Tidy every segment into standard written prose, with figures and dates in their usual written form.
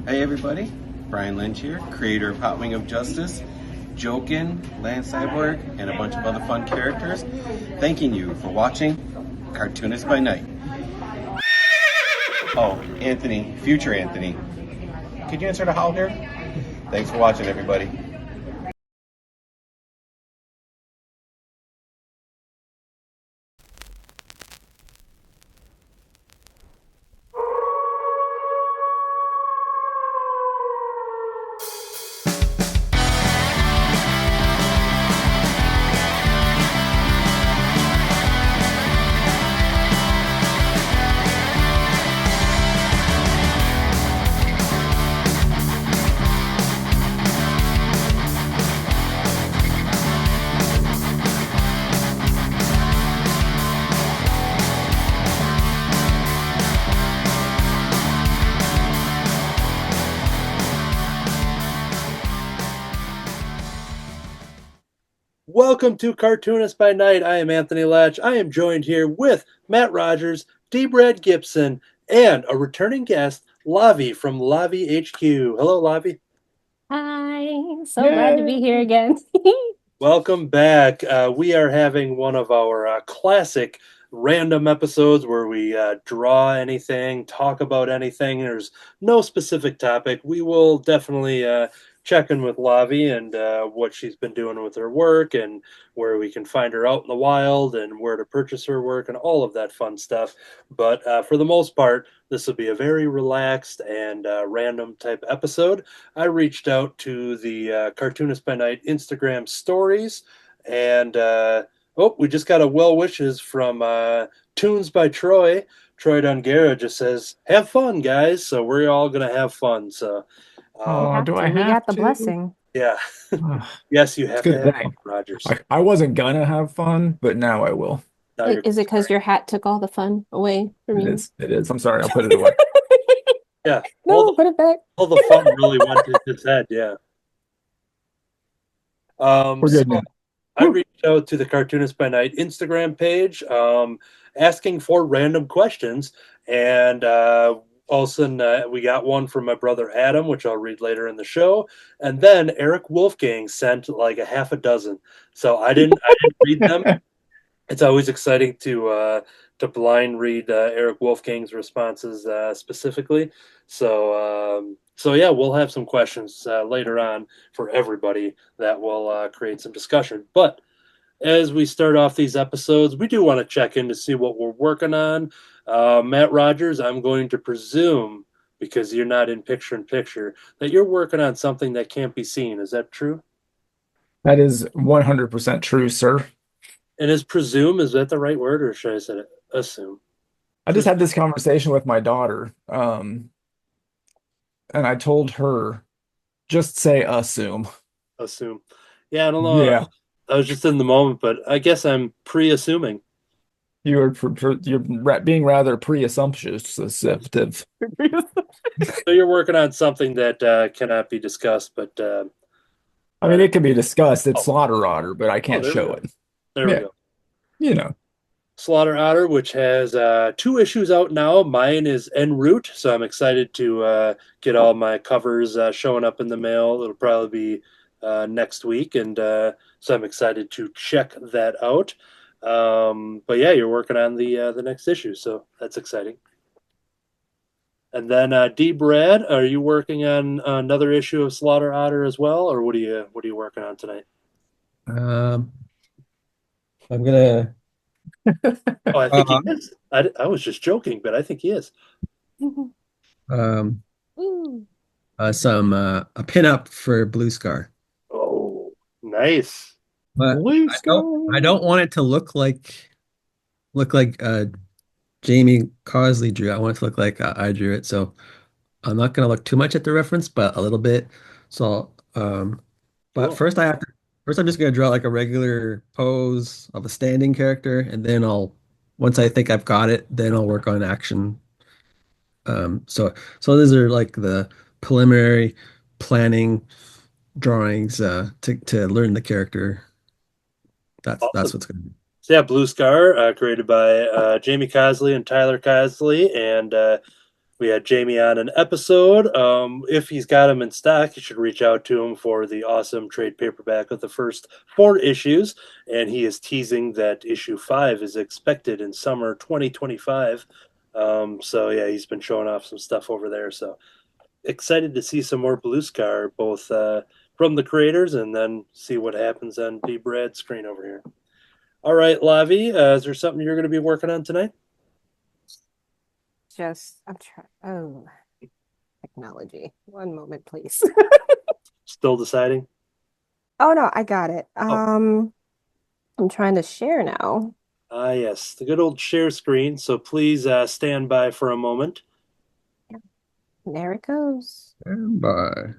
Hey everybody, Brian Lynch here, creator of Hot Wing of Justice, Jokin, Land Cyborg, and a bunch of other fun characters. Thanking you for watching Cartoonist by Night. Oh, Anthony, future Anthony, could you answer the howl here? Thanks for watching everybody. Welcome to Cartoonist by Night. I am Anthony Laatsch. I am joined here with Matt Rodgers, D. Brad Gibson, and a returning guest, Lavi from Lavi HQ. Hello, Lavi. Hi, so glad to be here again. Welcome back. We are having one of our classic random episodes where we draw anything, talk about anything. There's no specific topic. We will definitely check in with Lavi and what she's been doing with her work and where we can find her out in the wild and where to purchase her work and all of that fun stuff. But for the most part, this will be a very relaxed and random type episode. I reached out to the Cartoonist by Night Instagram stories, and we just got a well wishes from Tunes by Troy. Troy DONGARRA just says, "Have fun, guys." So we're all gonna have fun. So, Do I have we got the to? blessing. yeah, yes, you have to have fun, Rogers. I wasn't gonna have fun, but now I will. Is it because your hat took all the fun away from you? It is. I'm sorry, I'll put it away. Yeah. No, put it back. All the fun really went to his head, yeah. We're good now. I reached out to the Cartoonist by Night Instagram page asking for random questions, and all of a sudden we got one from my brother Adam, which I'll read later in the show, and then Eric Wolfgang sent like a half a dozen. So I didn't read them. It's always exciting to blind read Eric Wolfgang's responses specifically. So yeah, we'll have some questions later on for everybody that will create some discussion. But as we start off these episodes, we do want to check in to see what we're working on. Matt Rodgers, I'm going to presume, because you're not in picture, that you're working on something that can't be seen. Is that true? That is 100% true, sir. And is presume, is that the right word, or should I say assume? I just had this conversation with my daughter, and I told her, just say assume. Assume. Yeah, I don't know. Yeah. I was just in the moment, but I guess I'm pre-assuming. You're being rather pre-assumptive. So you're working on something that cannot be discussed, but I mean, it can be discussed. It's Slaughter Otter, but I can't show it. There we go. You know. Slaughter Otter, which has 2 issues out now. Mine is en route, so I'm excited to get all my covers showing up in the mail. It'll probably be next week, and so I'm excited to check that out. But yeah, you're working on the next issue, so that's exciting. And then D. Brad, are you working on another issue of Slaughter Otter as well, or what are you working on tonight? I'm gonna. Oh, I think he is. I was just joking, but I think he is. Some a pinup for Blue Scar. Oh, nice. But I don't want it to look like Jamie Causey drew. I want it to look like I drew it. So I'm not gonna look too much at the reference, but a little bit. So but Cool. first I'm just gonna draw like a regular pose of a standing character, and then once I think I've got it, then I'll work on action. So these are like the preliminary planning drawings to learn the character. That's what's going to be. So yeah, Blue Scar, created by Jamie Causey and Tyler Causey, and we had Jamie on an episode. If he's got them in stock, you should reach out to him for the awesome trade paperback of the first 4 issues. And he is teasing that issue 5 is expected in summer 2025. So yeah, he's been showing off some stuff over there. So excited to see some more Blue Scar, both from the creators and then see what happens on D. Brad's screen over here. All right, Lavi, is there something you're going to be working on tonight? I'm trying. Oh, technology. One moment, please. Still deciding? Oh no, I got it. Oh. I'm trying to share now. Yes, the good old share screen. So please stand by for a moment. There it goes. Bye.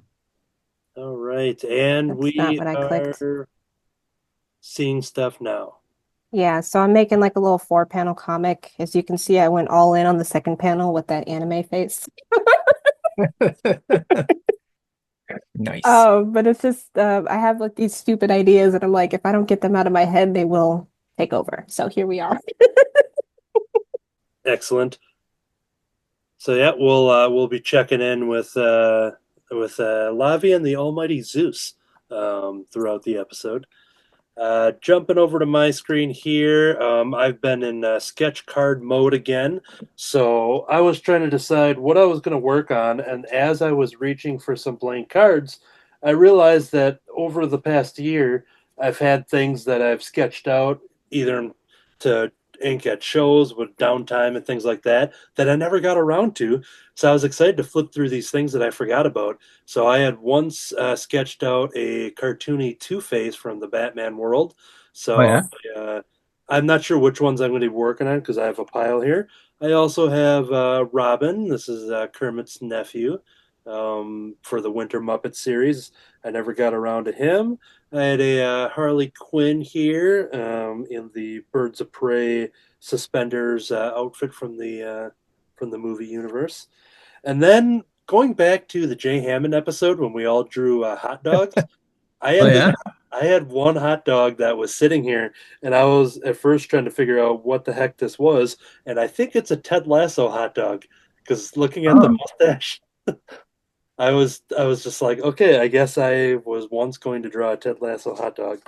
All right, and That's we not what I clicked. are seeing stuff now. Yeah, so I'm making like a little 4-panel comic. As you can see, I went all in on the second panel with that anime face. Nice. But it's just I have like these stupid ideas, and I'm like, if I don't get them out of my head, they will take over. So here we are. Excellent. So yeah, we'll be checking in with Lavi and the Almighty Zeus throughout the episode. Jumping over to my screen here, I've been in sketch card mode again. So I was trying to decide what I was going to work on, and as I was reaching for some blank cards, I realized that over the past year, I've had things that I've sketched out either to ink at shows with downtime and things like that I never got around to. So I was excited to flip through these things that I forgot about. So I had once sketched out a cartoony Two-Face from the Batman world. So Oh, yeah? I'm not sure which ones I'm going to be working on because I have a pile here. I also have Robin. This is Kermit's nephew for the Winter Muppet series. I never got around to him. I had a Harley Quinn here in the Birds of Prey suspenders outfit from the movie universe. And then going back to the Jay Hammond episode when we all drew hot dogs, I Oh, had yeah? I had one hot dog that was sitting here, and I was at first trying to figure out what the heck this was, and I think it's a Ted Lasso hot dog because looking at the Oh. mustache, I was just like, okay, I guess I was once going to draw a Ted Lasso hot dog.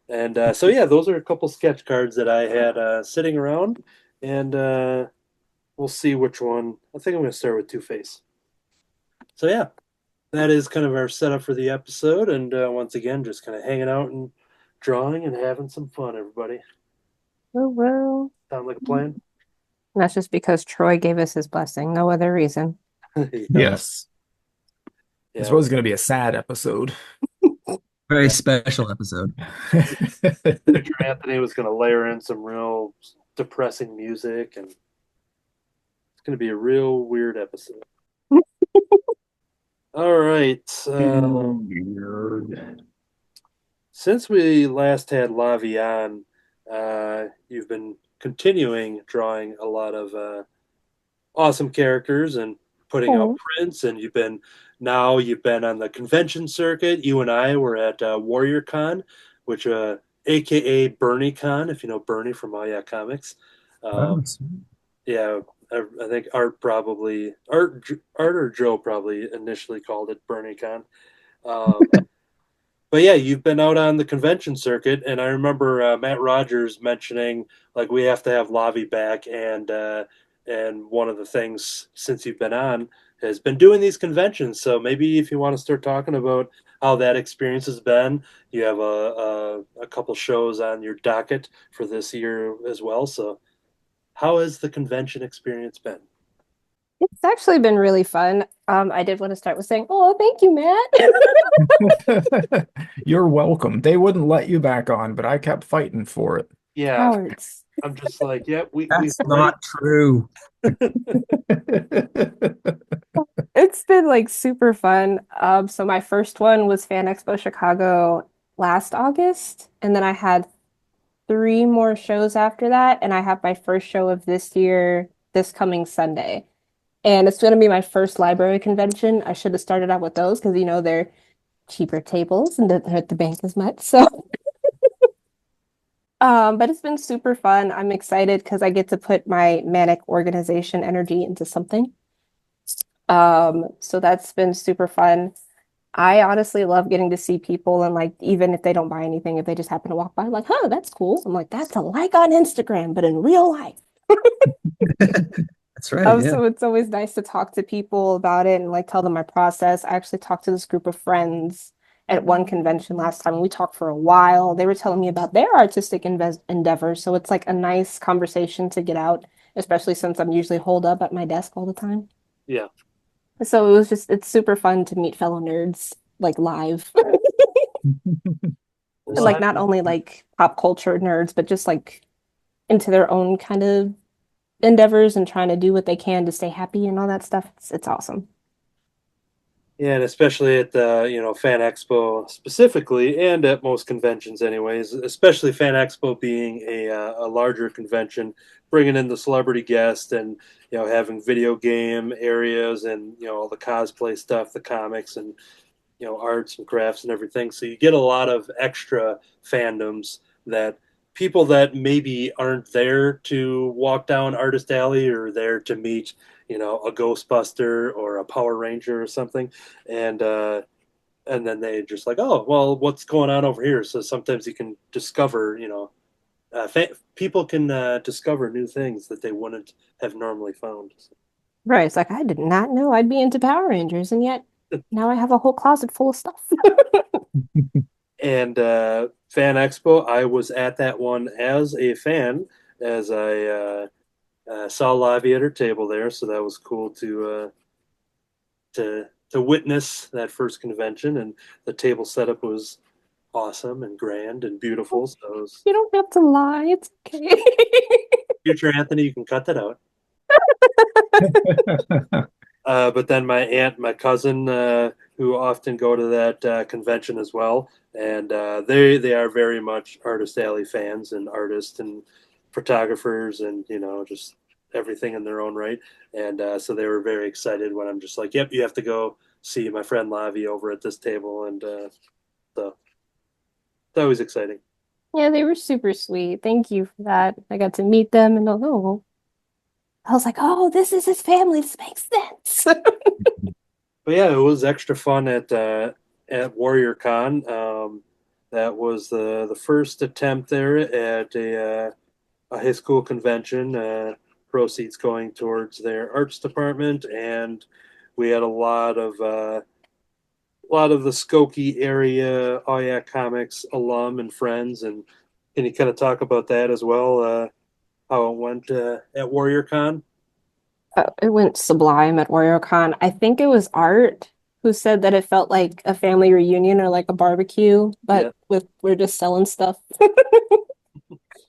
And so yeah, those are a couple sketch cards that I had sitting around, and we'll see which one. I think I'm going to start with Two-Face. So yeah, that is kind of our setup for the episode, and once again, just kind of hanging out and drawing and having some fun, everybody. Oh, well. Sound like a plan? That's just because Troy gave us his blessing. No other reason. Yes. Yeah. This was going to be a sad episode. Very special episode. Anthony was going to layer in some real depressing music, and it's going to be a real weird episode. All right. Since we last had Lavi on, you've been continuing drawing a lot of awesome characters and putting out prints, and you've been on the convention circuit. You and I were at WarriorCon, which aka BernieCon, if you know Bernie from Oh Yeah Comics. Yeah, I think Art or Joe probably initially called it BernieCon. But yeah, you've been out on the convention circuit, and I remember Matt Rodgers mentioning like we have to have Lavi back, and one of the things since you've been on has been doing these conventions. So maybe if you want to start talking about how that experience has been, you have a couple shows on your docket for this year as well. So how has the convention experience been? It's actually been really fun. I did want to start with saying, oh, thank you, Matt. You're welcome. They wouldn't let you back on, but I kept fighting for it. Yeah, Cowards. I'm just like, yeah, That's not true. It's been like super fun. So my first one was Fan Expo Chicago last August, and then I had 3 more shows after that, and I have my first show of this year this coming Sunday. And it's going to be my first library convention. I should have started out with those because, they're cheaper tables and doesn't hurt the bank as much. So, but it's been super fun. I'm excited because I get to put my manic organization energy into something. So that's been super fun. I honestly love getting to see people and like even if they don't buy anything, if they just happen to walk by, like, huh, that's cool. I'm like, that's a like on Instagram, but in real life. That's right. Yeah. So it's always nice to talk to people about it and like tell them my process. I actually talked to this group of friends at one convention last time and we talked for a while. They were telling me about their artistic endeavors. So it's like a nice conversation to get out, especially since I'm usually holed up at my desk all the time. Yeah. So it's super fun to meet fellow nerds like live. And like not only like pop culture nerds, but just like into their own kind of endeavors and trying to do what they can to stay happy and all that stuff. It's awesome. Yeah, and especially at the, Fan Expo specifically, and at most conventions anyways, especially Fan Expo being a larger convention, bringing in the celebrity guest and, having video game areas and, all the cosplay stuff, the comics and, arts and crafts and everything. So you get a lot of extra fandoms that people that maybe aren't there to walk down Artist Alley or there to meet, a Ghostbuster or a Power Ranger or something, and then they just like, oh, well, what's going on over here? So sometimes you can discover, people can discover new things that they wouldn't have normally found. Right. It's like I did not know I'd be into Power Rangers, and yet now I have a whole closet full of stuff. And Fan Expo, I was at that one as a fan, as I saw Lavi at her table there, so that was cool to witness that first convention, and the table setup was awesome and grand and beautiful. So it was, You don't have to lie. It's okay. future Anthony, you can cut that out. But then my aunt, my cousin, who often go to that convention as well, and they are very much Artist Alley fans and artists and photographers and just everything in their own right. And so they were very excited when I'm just like, yep, you have to go see my friend Lavi over at this table, and so it's always exciting. Yeah, they were super sweet. Thank you for that. I got to meet them and oh, I was like, oh, this is his family. This makes sense. But yeah, it was extra fun at Warrior Con. That was the first attempt there at a high school convention. Proceeds going towards their arts department, and we had a lot of the Skokie area, oh yeah, comics alum and friends. And can you kind of talk about that as well? How it went at Warrior Con? It went sublime at WarioCon. I think it was Art who said that it felt like a family reunion or like a barbecue, but we're just selling stuff.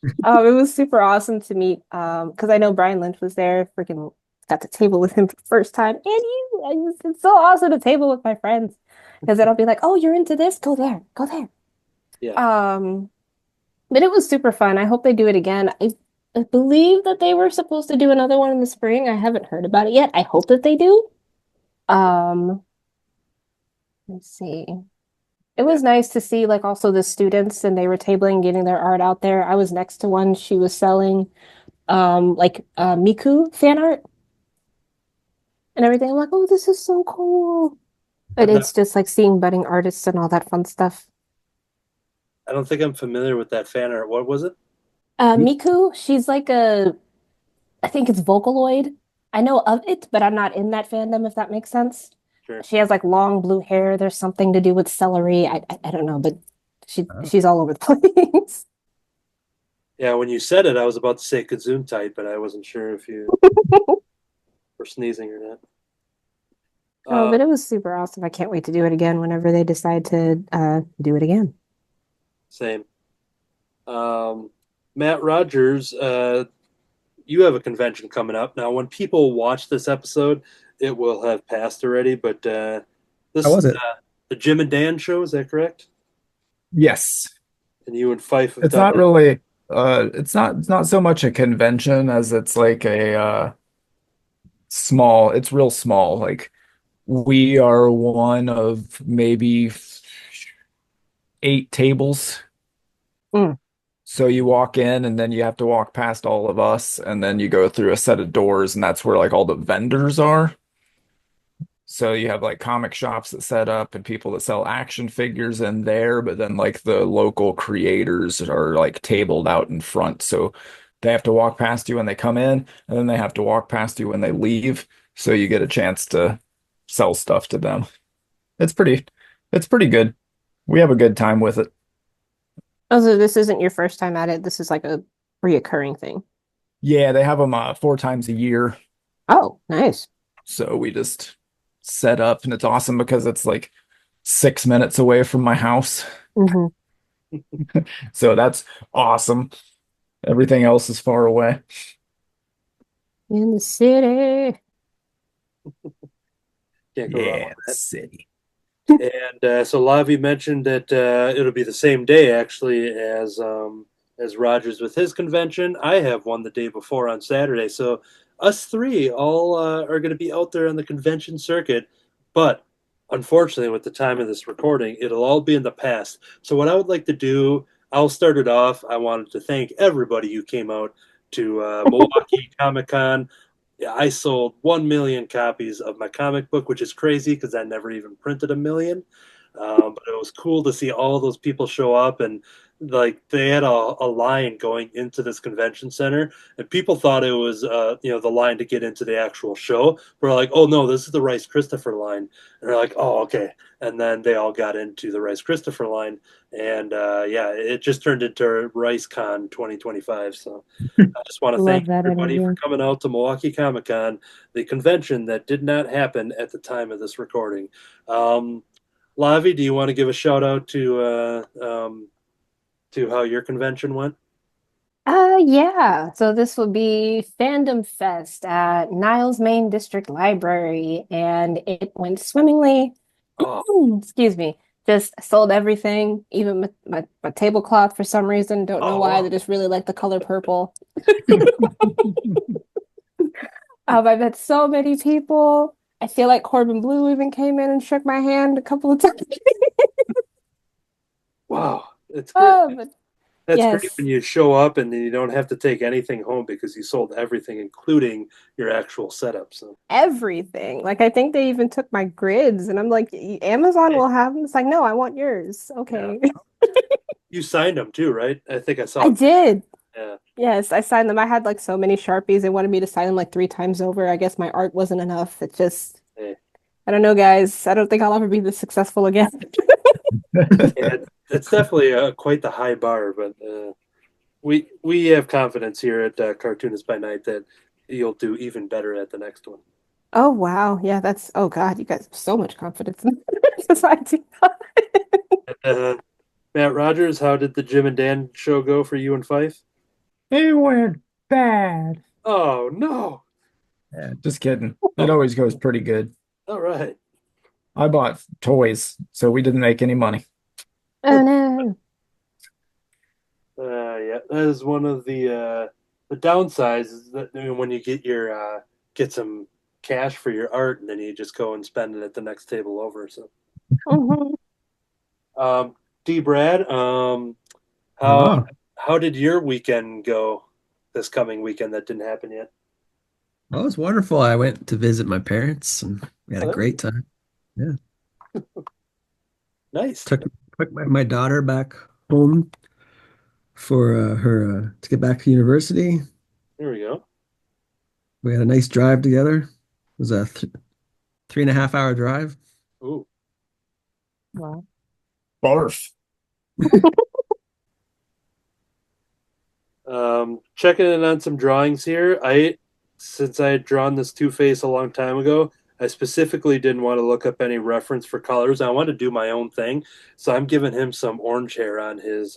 It was super awesome to meet because I know Brian Lynch was there. Freaking got to table with him for the first time, and it's so awesome to table with my friends because then I'll be like, oh, you're into this? Go there, go there. Yeah. But it was super fun. I hope they do it again. I believe that they were supposed to do another one in the spring. I haven't heard about it yet. I hope that they do. Let's see. It was nice to see like also the students and they were tabling, getting their art out there. I was next to one. She was selling Miku fan art and everything. I'm like, oh, this is so cool. But it's just like seeing budding artists and all that fun stuff. I don't think I'm familiar with that fan art. What was it? Miku, she's like I think it's Vocaloid. I know of it, but I'm not in that fandom, if that makes sense. Sure. She has like long blue hair. There's something to do with celery. I don't know, but she's all over the place. Yeah, when you said it, I was about to say Gesundheit, but I wasn't sure if you were sneezing or not. But it was super awesome. I can't wait to do it again whenever they decide to do it again. Same. Matt Rodgers, you have a convention coming up. Now, when people watch this episode, it will have passed already, but this How was is it? The Jim and Dan show, is that correct? Yes. And you and Fife have It's done not really it's not so much a convention as it's like a small, it's real small. Like we are one of maybe 8 tables. Mm. So you walk in and then you have to walk past all of us and then you go through a set of doors and that's where like all the vendors are. So you have like comic shops that set up and people that sell action figures in there, but then like the local creators are like tabled out in front. So they have to walk past you when they come in, and then they have to walk past you when they leave. So you get a chance to sell stuff to them. It's pretty, it's pretty good. We have a good time with it. Oh, so this isn't your first time at it. This is like a reoccurring thing. Yeah, they have them 4 times a year. Oh, nice. So we just set up, and it's awesome because it's like 6 minutes away from my house. Hmm. So that's awesome. Everything else is far away. In the city. Can't go wrong Yeah, with the that. city. And so Lavi mentioned that it'll be the same day actually as Rogers with his convention. I have one the day before on Saturday, so us three all are going to be out there on the convention circuit. But unfortunately, with the time of this recording, it'll all be in the past. So what I would like to do, I'll start it off. I wanted to thank everybody who came out to Milwaukee Comic Con. Yeah, I sold 1 million copies of my comic book, which is crazy because I never even printed a million. But it was cool to see all those people show up, and like they had a line going into this convention center, and people thought it was the line to get into the actual show. We're like, oh no, this is the Rice Christopher line, and they're like, oh okay, and then they all got into the Rice Christopher line, and yeah, it just turned into RiceCon 2025. So I just want to Love thank that everybody for energy. coming out to Milwaukee Comic Con, the convention that did not happen at the time of this recording. Um, Lavi, do you want to give a shout out to how your convention went? Yeah. So this will be Fandom Fest at Niles Main District Library, and it went swimmingly. Oh, Excuse me. Just sold everything, even my tablecloth for some reason. Don't know oh why. wow. They just really like the color purple. I've met so many people. I feel like Corbin Blue even came in and shook my hand a couple of times. Wow, it's great. But That's great yes, when you show up and then you don't have to take anything home because you sold everything, including your actual setup. So, everything. Like I think they even took my grids, and I'm like, Amazon hey, will have them. It's like, no, I want yours. yeah, Okay. you signed them too, right? I think I I saw. did. Yeah. Yes, I signed them. I had like so many Sharpies. They wanted me to sign them like 3 times over. I guess my art wasn't enough. It just, Hey. I don't know, guys. I don't think I'll ever be this successful again. Yeah, it's definitely quite the high bar, but we have confidence here at Cartoonist by Night that you'll do even better at the next one. Oh wow. Yeah, oh God, you guys have so much confidence in society. Uh, Matt Rodgers, how did the Jim and Dan show go for you and Fife? It went bad. Oh no! Yeah, just kidding. It Oh, always goes pretty good. all right. I bought toys, so we didn't make any money. Oh no. Yeah, that is one of the downsides is that when you get your get some cash for your art and then you just go and spend it at the next table over. So, Mhm. D. Brad, how Oh, how did your weekend go this coming weekend that didn't happen yet? that was wonderful. I went to visit my parents and we had a Oh, great time. Yeah. nice. Took my daughter back home for her to get back to university. There we go. We had a nice drive together. It was a 3.5 hour drive. Ooh. Wow. Barf. Checking in on some drawings here. Since I had drawn this Two-Face a long time ago, I specifically didn't want to look up any reference for colors. I wanted to do my own thing, so I'm giving him some orange hair on his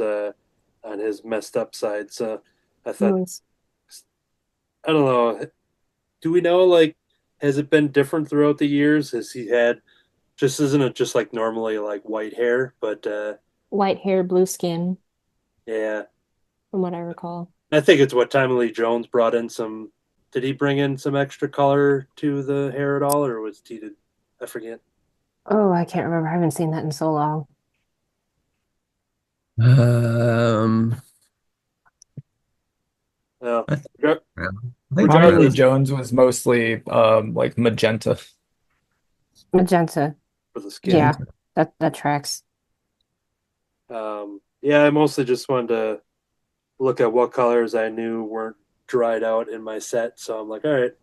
messed up side. So I thought, Nice. I don't know. Do we know like has it been different throughout the years? Has he had just isn't it just like normally like white hair, but White hair, blue skin, yeah. from what I recall. I think it's what Tommy Lee Jones brought in some. Did he bring in some extra color to the hair at all, or was he did? I forget. Oh, I can't remember. I haven't seen that in so long. Um, No. I, th I think Tommy Charlie Lee Regardless, Jones was mostly like magenta. Magenta. for the skin. Yeah, that tracks. Yeah, I mostly just wanted to look at what colors I knew weren't dried out in my set. So I'm like, all right,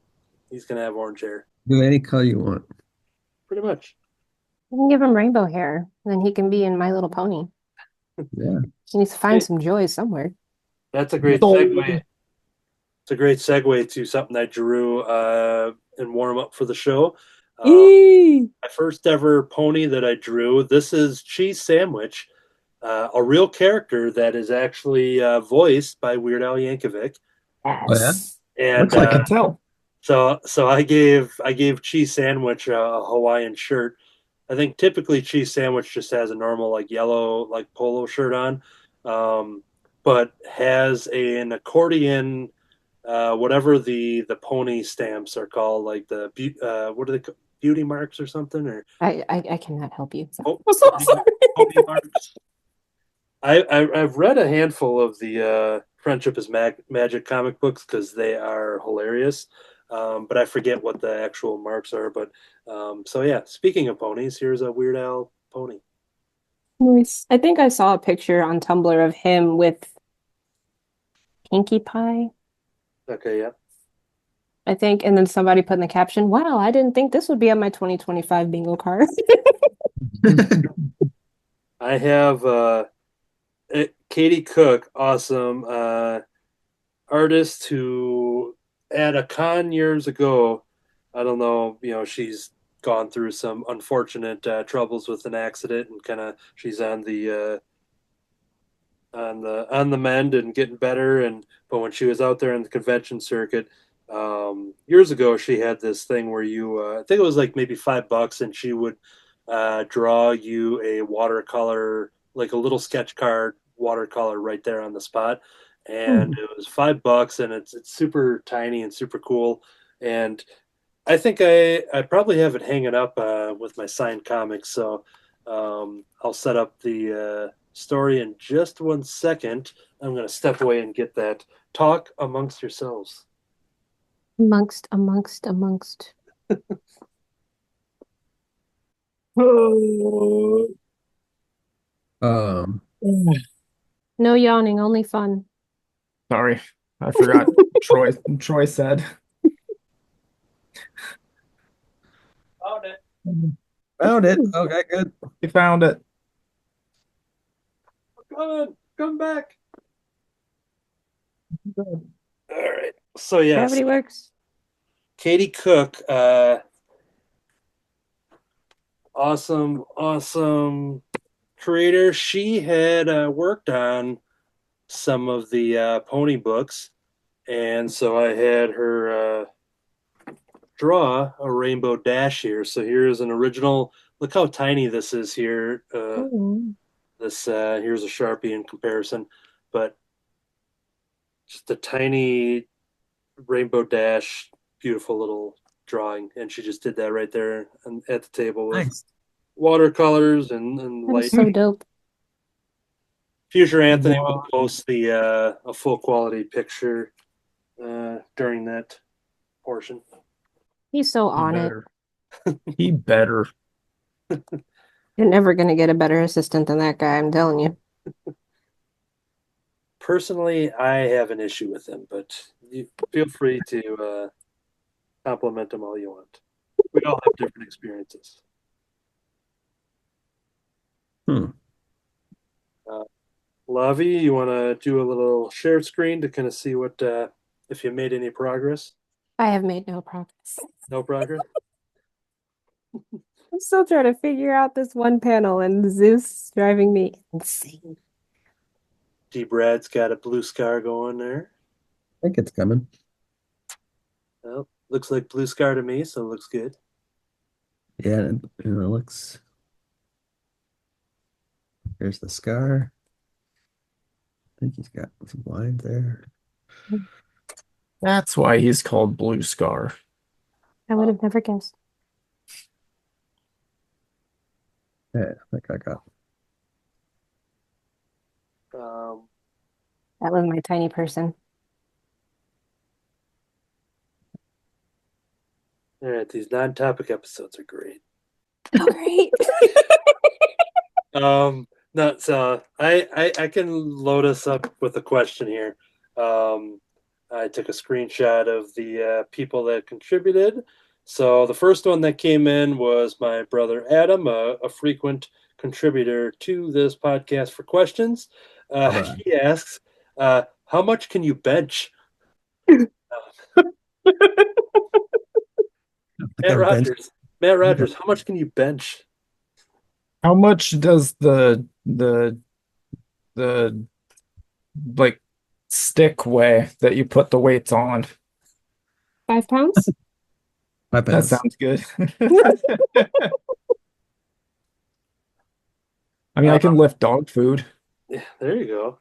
he's gonna have orange hair, Do any color you want. pretty much. You can give him rainbow hair, then he can be in My Little Pony. Yeah. He needs to find some joy somewhere. That's a great segue. It's a great segue to something I drew in warm up for the show. My first ever pony that I drew. This is Cheese Sandwich, a real character that is actually voiced by Weird Al Yankovic. Oh, yeah? And I can tell. so I gave Cheese Sandwich a Hawaiian shirt. I think typically Cheese Sandwich just has a normal like yellow like polo shirt on, but has an accordion, whatever the pony stamps are called, like the what are they called? Beauty marks or something, or I cannot help you. pony marks. I've read a handful of the Friendship is Magic comic books because they are hilarious, but I forget what the actual marks are. But so yeah, speaking of ponies, here's a Weird Al pony. Nice. I think I saw a picture on Tumblr of him with Pinkie Pie, Okay, yeah. I think, and then somebody put in the caption, "Wow, I didn't think this would be on my 2025 bingo card." I have Katie Cook, awesome artist who at a con years ago, I don't know, she's gone through some unfortunate troubles with an accident and kind of she's on the mend and getting better. And but when she was out there in the convention circuit years ago, she had this thing where I think it was like maybe $5, and she would draw you a watercolor, like a little sketch card watercolor right there on the spot. And it was $5, and it's super tiny and super cool. And I think I probably have it hanging up with my signed comics. So I'll set up the story in just 1 second. I'm going to step away and get that. Talk amongst yourselves. Amongst. Um, No yawning, only fun. Sorry, I forgot. Troy said. Found it. Found it. Okay, good. He found it. Come on, come back. All right. So yes, Gravity works. Katie Cook, awesome creator. She had worked on some of the pony books, and so I had her draw a rainbow dash here. So here's an original. Look how tiny this is here. This here's a Sharpie in comparison, but just a tiny rainbow dash, beautiful little drawing, and she just did that right there at the table with Nice. watercolors and That light. is so dope. Future Anthony will post a full quality picture during that portion. He's so on it. He better. You're never gonna get a better assistant than that guy, I'm telling you. Personally, I have an issue with him, but you feel free to compliment him all you want. We all have different experiences. Lavi, you want to do a little shared screen to kind of see what if you made any progress? I have made no progress. No progress? I'm still trying to figure out this one panel, and Zeus is driving me insane. D. Brad's got a blue scar going there. I think it's coming. Well, looks like blue scar to me, so it looks good. Yeah, and it looks. Here's the scar. I think he's got some lines there. That's why he's called Blue Scar. I would have never guessed. Yeah, I think I got. That was my tiny person. All right, these non-topic episodes are great. Oh, great. No, so I can load us up with a question here. I took a screenshot of the people that contributed. So the first one that came in was my brother Adam, a frequent contributor to this podcast for questions. All right. He asks, "How much can you bench?" Like I've been Matt Rodgers, how much can you bench? How much does the like stick weigh that you put the weights on? 5 pounds? my That pants. sounds good. I mean, I can lift dog food. Yeah, there you go.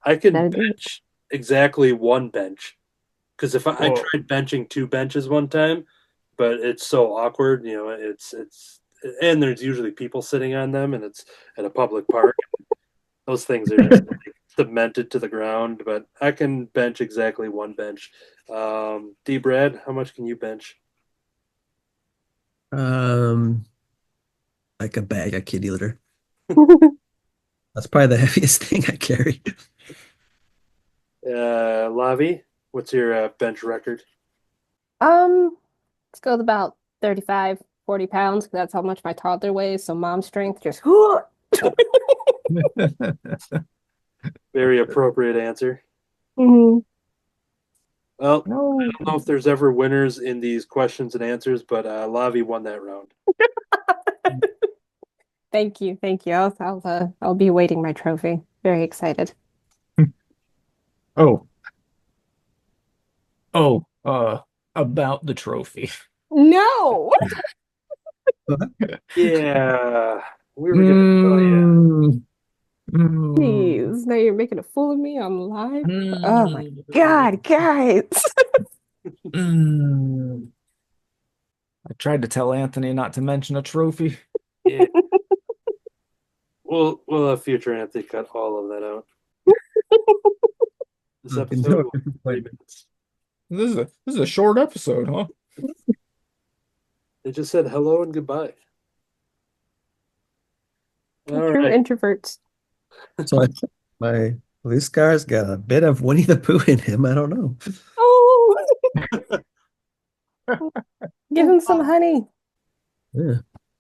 I can That'd do it. bench exactly one bench. Because if I Whoa. tried benching 2 benches one time, but it's so awkward, and there's usually people sitting on them, and it's at a public park. Those things are just like cemented to the ground. But I can bench exactly one bench. D. Brad, how much can you bench? Um, like a bag of kitty litter. That's probably the heaviest thing I carry. Lavi, what's your bench record? Let's go with about 35, 40 pounds, 'cause that's how much my toddler weighs. So mom strength just Very appropriate answer. Mhm. Well, No. I don't know if there's ever winners in these questions and answers, but Lavi won that round. Thank you, thank you. I'll be awaiting my trophy. Very excited. Oh, about the trophy. No. Yeah, we were gonna tell you. Please. Now you're making a fool of me on live. Oh my God, guys. I tried to tell Anthony not to mention a trophy. Yeah. We'll have future Anthony cut all of that out. This Okay, episode no, will be 3 minutes. This is a short episode, huh? They just said hello and goodbye. All True right. introverts. So my police car's got a bit of Winnie the Pooh in him. I don't know. Oh, give him some honey. Yeah.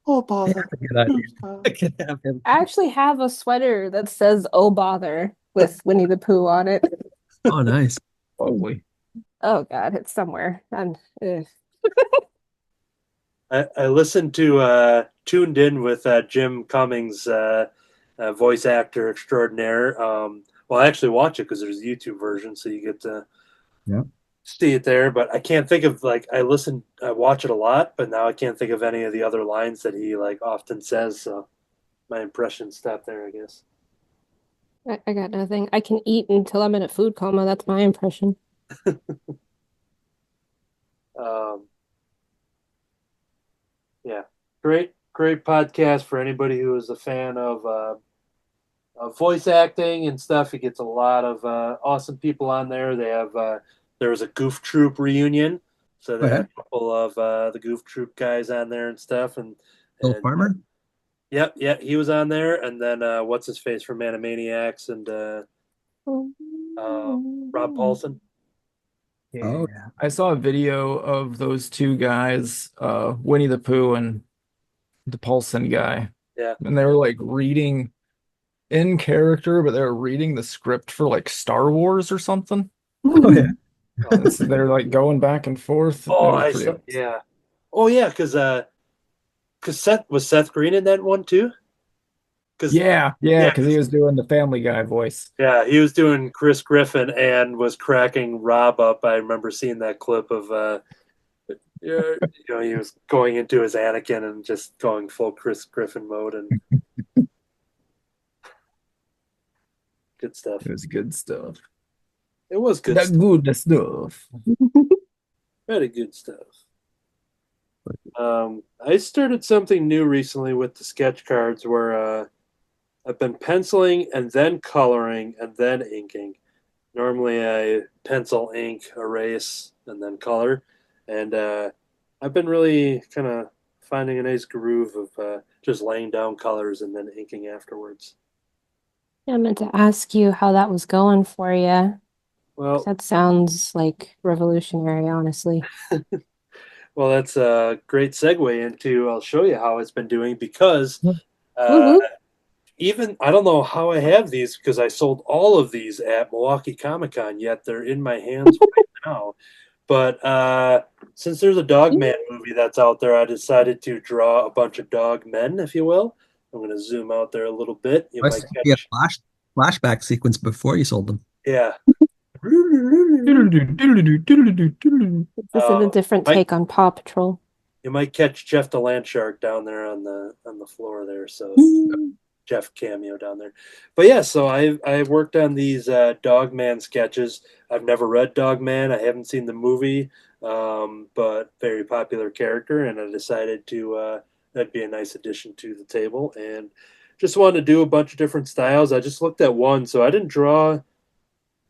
Oh, Yeah, bother. that's a good idea. I could have him. I actually have a sweater that says "Oh bother" with Winnie the Pooh on it. Oh, nice. Lovely. Oh God, it's somewhere. I listened to Tuned In with Jim Cummings, voice actor extraordinaire. Well, I actually watch it because there's a YouTube version, so you get to Yeah. see it there. But I can't think of I watch it a lot, but now I can't think of any of the other lines that he often says. So my impression stopped there, I guess. I got nothing. I can eat until I'm in a food coma. That's my impression. Yeah, great podcast for anybody who is a fan of voice acting and stuff. It gets a lot of awesome people on there. They have there was a Goof Troop reunion, so they Oh, yeah? had a couple of the Goof Troop guys on there and stuff. Bill And Farmer? Yep, he was on there. And then what's his face from Animaniacs and Rob Paulson. Oh, Yeah. I saw a video of those two guys, Winnie the Pooh and the Paulson guy. Yeah. And they were reading in character, but they were reading the script for Star Wars or something. oh yeah. And so they're going back and forth. Oh, It was I pretty saw. awesome. Yeah. Oh, yeah, because Seth Green in that one too. Yeah, because he was doing the Family Guy voice. Yeah, he was doing Chris Griffin and was cracking Rob up. I remember seeing that clip of he was going into his Anakin and just going full Chris Griffin mode and good stuff. It was good stuff. It was good That stuff. good stuff. Very good stuff. I started something new recently with the sketch cards where I've been penciling and then coloring and then inking. Normally I pencil, ink, erase, and then color. And I've been really kind of finding a nice groove of just laying down colors and then inking afterwards. I meant to ask you how that was going for you. Well, That sounds like revolutionary, honestly. well, that's a great segue into I'll show you how it's been doing because uh, Woo-hoo. even I don't know how I have these because I sold all of these at Milwaukee Comic Con, yet they're in my hands right now. But since there's a Dogman movie that's out there, I decided to draw a bunch of dog men, if you will. I'm going to zoom out there a little bit. You I might see a catch, flashback sequence before you sold them. yeah. This is a different Might take on Paw Patrol. you might catch Jeff the Land Shark down there on the floor there. So Jeff cameo down there. But yeah, so I worked on these Dogman sketches. I've never read Dogman. I haven't seen the movie, but very popular character, and I decided to that'd be a nice addition to the table. And just wanted to do a bunch of different styles. I just looked at one, so I didn't draw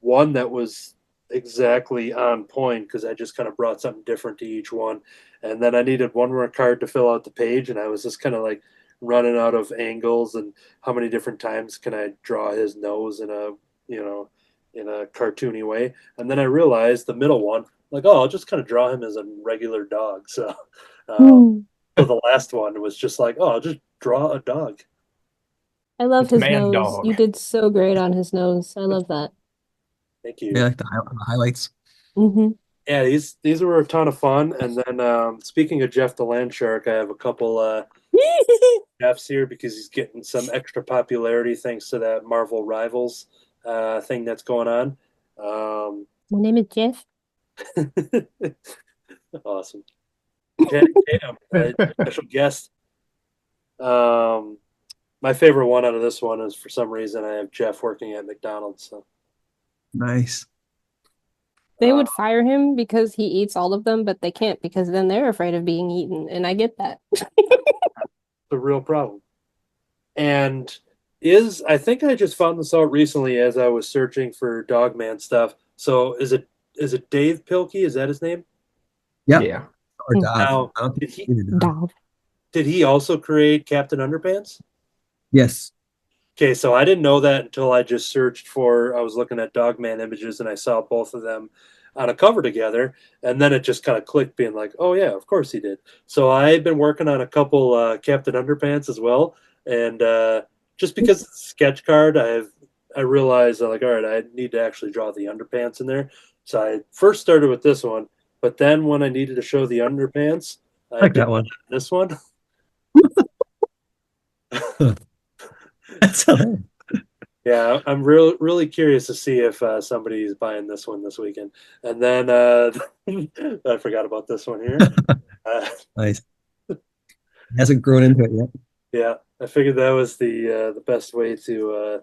one that was exactly on point because I just kind of brought something different to each one. And then I needed one more card to fill out the page, and I was just kind of like running out of angles and how many different times can I draw his nose in a in a cartoony way. And then I realized the middle one, like, oh, I'll just kind of draw him as a regular dog. So, so the last one was just like, oh, I'll just draw a dog. I love It's a his man nose. dog. You did so great on his nose. I love that. Thank you. Yeah, like the highlights. Mm-hmm. Yeah, these were a ton of fun. And then speaking of Jeff the Land Shark, I have a couple Jeffs here because he's getting some extra popularity thanks to that Marvel Rivals thing that's going on. My name is Jeff. Awesome. Janet Tatum, special guest. My favorite one out of this one is for some reason I have Jeff working at McDonald's. So Nice. They would fire him because he eats all of them, but they can't because then they're afraid of being eaten. And I get that. the real problem. And I think I just found this out recently as I was searching for Dogman stuff. So is it Dave Pilkey? Is that his name? Yeah. Yeah. Or Dog. Now, I don't did think he it's either Dog. Dog. did he also create Captain Underpants? Yes. Okay, so I didn't know that until I just searched I was looking at Dogman images and I saw both of them on a cover together, and then it just kind of clicked, being like, oh yeah, of course he did. So I've been working on a couple Captain Underpants as well, and just because it's a sketch card, I realized like, all right, I need to actually draw the underpants in there. So I first started with this one, but then when I needed to show the underpants, I like did that one. this one. That's hilarious. Yeah, I'm really curious to see if somebody's buying this one this weekend. And then I forgot about this one here. Nice. Hasn't grown into it yet. Yeah, I figured that was the best way to.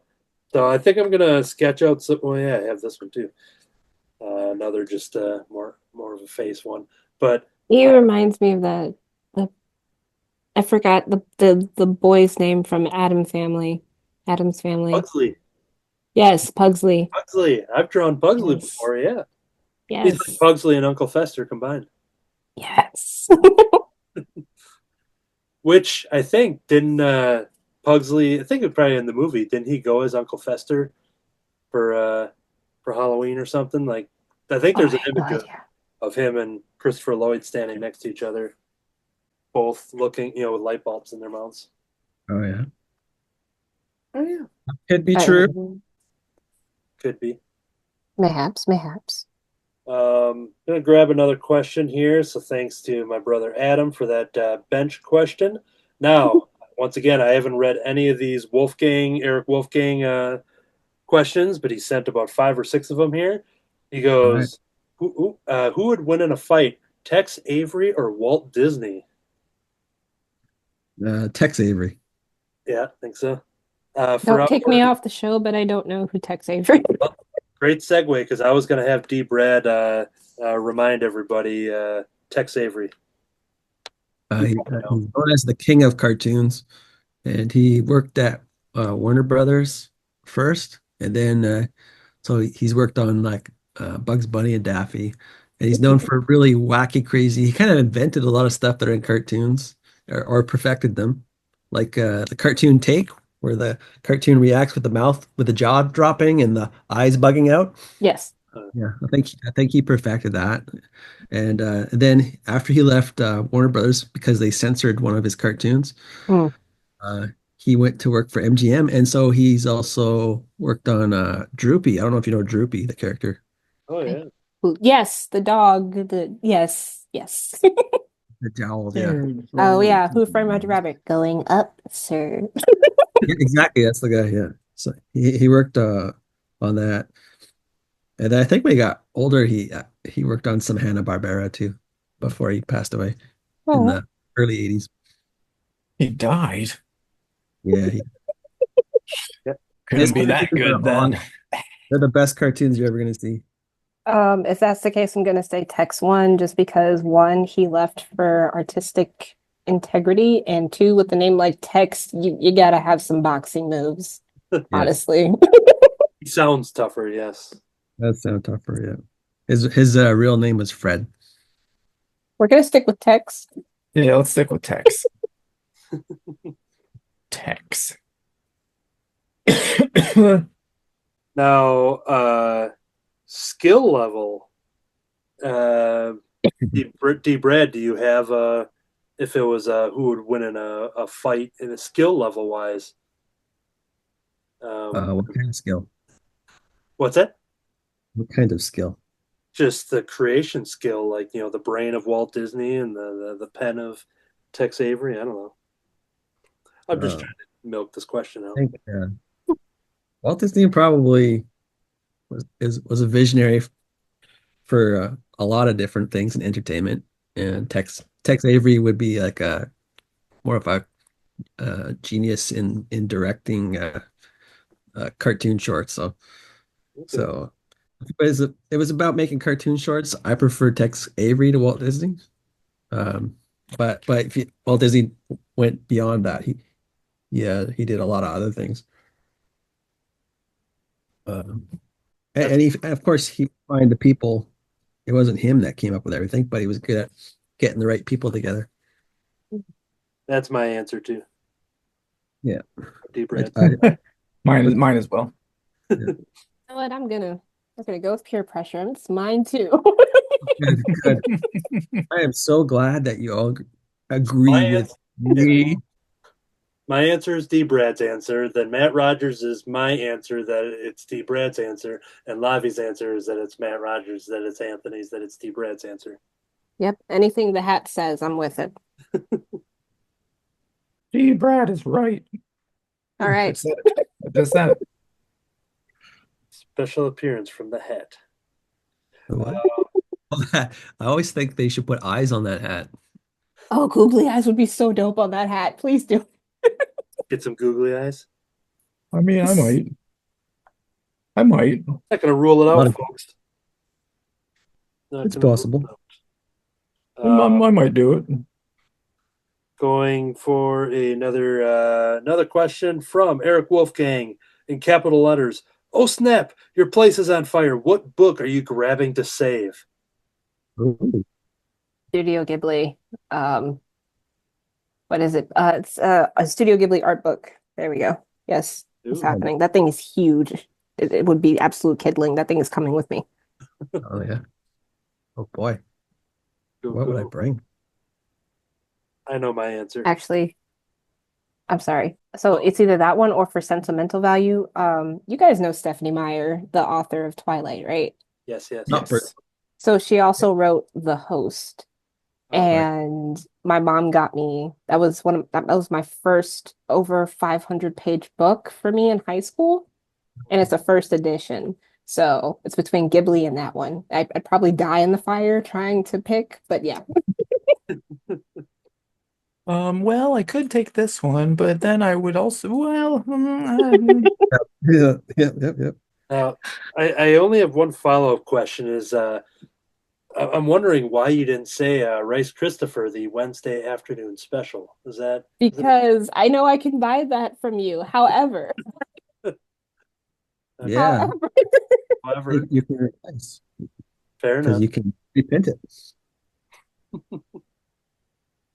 So I think I'm gonna sketch out some. Oh yeah, I have this one too. Another just more of a face one, but He reminds me of I forgot the boy's name from Adam's Family. Pugsley. Yes, Pugsley. Pugsley. I've drawn Pugsley Yes. before. Yeah, Yes. he's like Pugsley and Uncle Fester combined. Yes. Which I think didn't Pugsley. I think it was probably in the movie. Didn't he go as Uncle Fester for Halloween or something? Like I think there's Oh, an I have no image idea. of him and Christopher Lloyd standing next to each other, both looking, with light bulbs in their mouths. Oh yeah. Oh yeah, Could be true. could be. Mayhaps. Gonna grab another question here. So thanks to my brother Adam for that bench question. Now, once again, I haven't read any of these Eric Wolfgang questions, but he sent about 5 or 6 of them here. He goes, who would win in a fight, Tex Avery or Walt Disney? Tex Avery. Yeah, I think so. Don't kick me off the show, but I don't know who Tex Avery is. Great segue, because I was going to have D. Brad remind everybody Tex Avery. He's known as the king of cartoons, and he worked at Warner Brothers first, and then so he's worked on like Bugs Bunny and Daffy, and he's known for really wacky, crazy. He kind of invented a lot of stuff that are in cartoons. or perfected them, like the cartoon take, where the cartoon reacts with the mouth, with the jaw dropping and the eyes bugging out. Yes. Yeah, I think he perfected that. And then after he left Warner Brothers because they censored one of his cartoons, Mm. uh, he went to work for MGM, and so he's also worked on Droopy. I don't know if you know Droopy, the character. Oh yeah. Yes, the dog. Yes. The jowls, yeah. Oh yeah, Who Framed Roger Rabbit? Going up, sir. Yeah, exactly. That's the guy. Yeah. So he worked on that, and then I think when he got older, he worked on some Hanna-Barbera too, before he passed away in Oh, the early '80s. He died. Yeah, his Couldn't be that cartoons are good then. they're the best cartoons you're ever gonna see. if that's the case, I'm gonna say Tex one, just because one, he left for artistic integrity, and two, with the name like Tex, you gotta have some boxing moves, Yeah, honestly. He sounds tougher, yes. that sounds tougher. Yeah, his real name was Fred. We're gonna stick with Tex. Yeah, let's stick with Tex. Tex. Now, skill level. D. Brad, do you have if it was who would win in a fight in a skill level wise? What kind of skill? What's that? What kind of skill? Just the creation skill, like the brain of Walt Disney and the pen of Tex Avery. I don't know. I'm just Uh, trying to milk this question I out. think Walt Disney probably was a visionary for a lot of different things in entertainment, and Tex Avery would be like a more of a genius in directing cartoon shorts. So Okay. so it was about making cartoon shorts. I prefer Tex Avery to Walt Disney. Um, but if Walt Disney went beyond that. He did a lot of other things. Um, That's and he, of course, he find the people. It wasn't him that came up with everything, but he was good at getting the right people together. that's my answer too. Yeah. D. I, Brad. I, Mine as well. You know what? I'm gonna go with peer pressure. It's mine too. good, good. I am so glad that you all My agree with me. My answer is D. Brad's answer. Then Matt Rodgers is my answer that it's D. Brad's answer, and Lavi's answer is that it's Matt Rodgers, that it's Anthony's, that it's D. Brad's answer. Yep. Anything the hat says, I'm with it. Gee, Brad is right. All I right. said it. I just said it. Special appearance from the hat. What? I always think they should put eyes on that hat. Oh, googly eyes would be so dope on that hat. Please do. Get some googly eyes. I mean, I might. I might. Not gonna rule it Not out, a- folks. Not It's gonna rule possible. it out. I might do it. Going for another question from Eric Wolfgang in capital letters. Oh snap! Your place is on fire. What book are you grabbing to save? Ooh. Studio Ghibli. What is it? It's a Studio Ghibli art book. There we go. Yes, it's Ooh. happening. That thing is huge. It would be absolute kiddling. That thing is coming with me. Oh yeah. Oh boy. Go, What would I go. bring? I know my answer. Actually, I'm sorry. So it's either that one or for sentimental value. You guys know Stephanie Meyer, the author of Twilight, right? Yes, yes. Not for So she also wrote The Host. And my mom got me, that was my first over 500 page book for me in high school. And it's a first edition. So it's between Ghibli and that one. I'd probably die in the fire trying to pick, but yeah. Well, I could take this one, but then I would also, yeah, yep. Now, I only have one follow-up question is I'm wondering why you didn't say Rice Christopher, the Wednesday afternoon special. Is that Because I know I can buy that from you. However, Yeah. however, You can replace fair because enough. you can reprint it.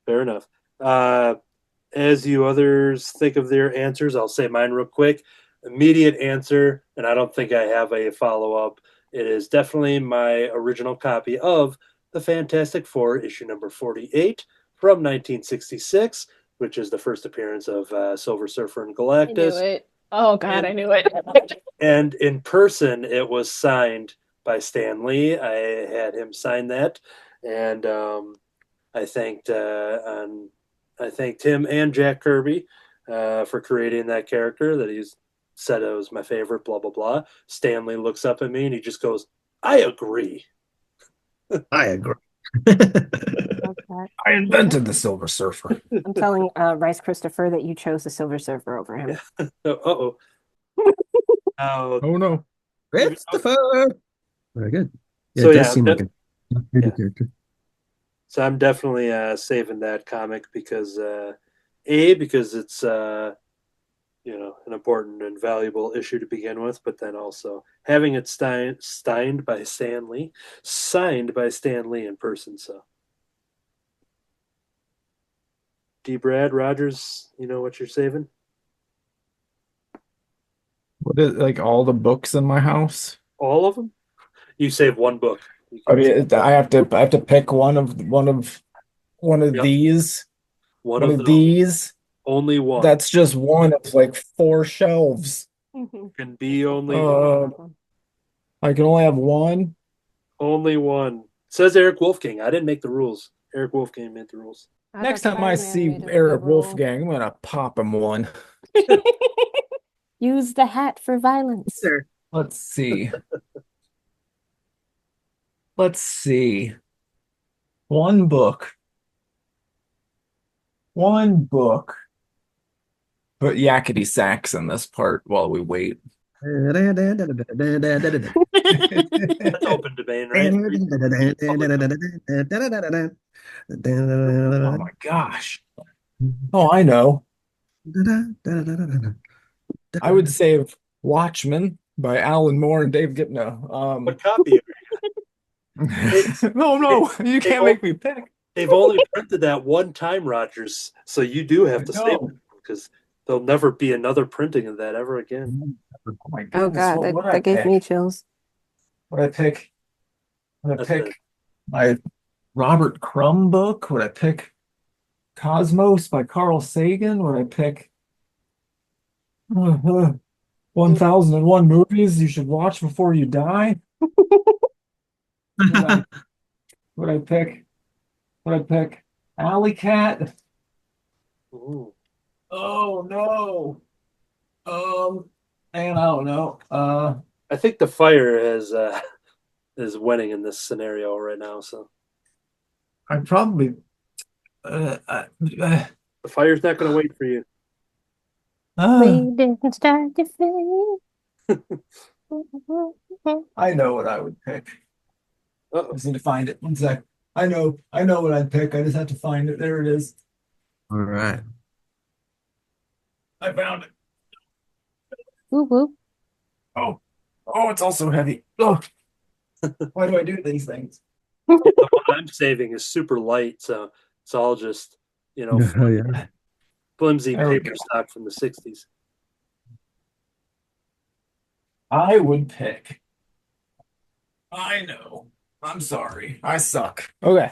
Fair enough. As you others think of their answers, I'll say mine real quick. Immediate answer, and I don't think I have a follow up. It is definitely my original copy of the Fantastic Four, issue number 48 from 1966, which is the first appearance of Silver Surfer and I knew Galactus. it. Oh God, I knew it. And in person, it was signed by Stan Lee. I had him sign that, and I thanked I thanked him and Jack Kirby for creating that character that he's said it was my favorite. Blah blah blah. Stanley looks up at me and he just goes, "I agree." I agree. Okay. I invented the Silver Surfer. I'm telling Rice Christopher that you chose the Silver Surfer over him. Uh-oh. Oh, Oh no. Christopher. Very good. Yeah, So, it does yeah, seem like a yeah. character. so I'm definitely saving that comic because because it's an important and valuable issue to begin with, but then also having it signed by Stan Lee in person. So, D. Brad Rogers, you know what you're saving? What is like all the books in my house? All of them? You save one book. You I can mean, I have to pick one of Yep. these. One One of of those. these. Only one. That's just one of like 4 shelves. Can be only one. I can only have one. Only one. Says Eric Wolfgang. I didn't make the rules. Eric Wolfgang made the rules. Next time I see Eric Wolfgang, I'm gonna pop him one. Use the hat for violence. Let's see. Let's see. One book. One book. Put yakety sax in this part while we wait. That's open domain, right? Oh my gosh. Oh, I know. I would save Watchmen by Alan Moore and Dave Gipno. What copy? No, you can't make me pick. They've only printed that one time, Rogers. So you do have to save it because there'll never be another printing of that ever again. Oh my Oh goodness, God, what that gave me chills. Would I pick? Would I That's pick it. my Robert Crumb book? Would I pick Cosmos by Carl Sagan? Would I pick 1001 movies you should watch before you die? Would I pick? Would I pick Alley Cat? Ooh. Oh no. And I don't know. I think the fire is winning in this scenario right now. So I'd probably the fire's not going to wait for you. We didn't start to fade. I know what I would pick. I Uh-oh. just need to find it. One sec. I know what I'd pick. I just have to find it. There it is. All right. I found it. Whoop, whoop. Oh, it's also heavy. Oh, why do I do these things? The one I'm saving is super light, so it's all just Oh, yeah. flimsy There we paper go. stock from the 60s. I would pick. I know. I'm sorry. I suck. Okay.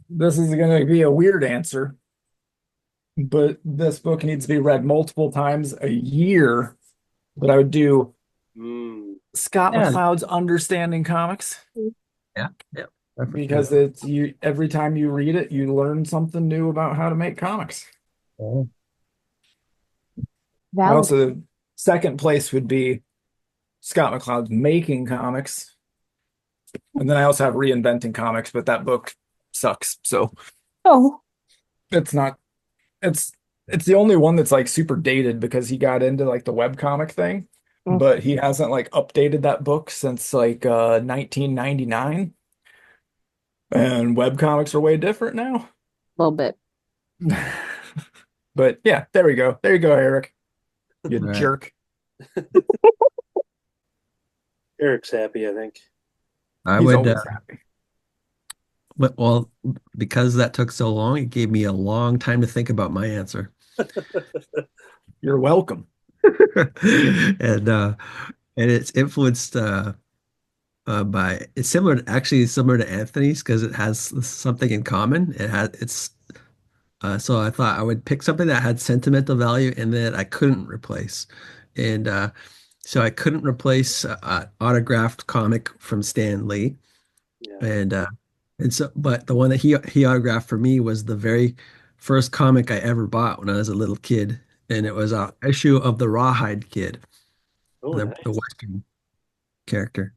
This is going to be a weird answer, but this book needs to be read multiple times a year. But I would do Scott Yeah. McCloud's Understanding Comics. Yeah. Because it's you every time you read it, you learn something new about how to make comics. Oh. Valid. Also, second place would be Scott McCloud's Making Comics. And then I also have Reinventing Comics, but that book sucks. So Oh, it's not it's the only one that's like super dated because he got into like the webcomic thing, but he hasn't like updated that book since like 1999. And webcomics are way different now. a little bit. But yeah, there we go. There you go, Eric. You Right. jerk. Eric's happy, I think. I He's would always happy. well, because that took so long, it gave me a long time to think about my answer. You're welcome. And it's influenced by it's similar to Anthony's because it has something in common. It's so I thought I would pick something that had sentimental value and that I couldn't replace. And so I couldn't replace autographed comic from Stan Lee. Yeah. And so but the one that he autographed for me was the very first comic I ever bought when I was a little kid. And it was a issue of the Rawhide Kid, Oh, the nice. Western character.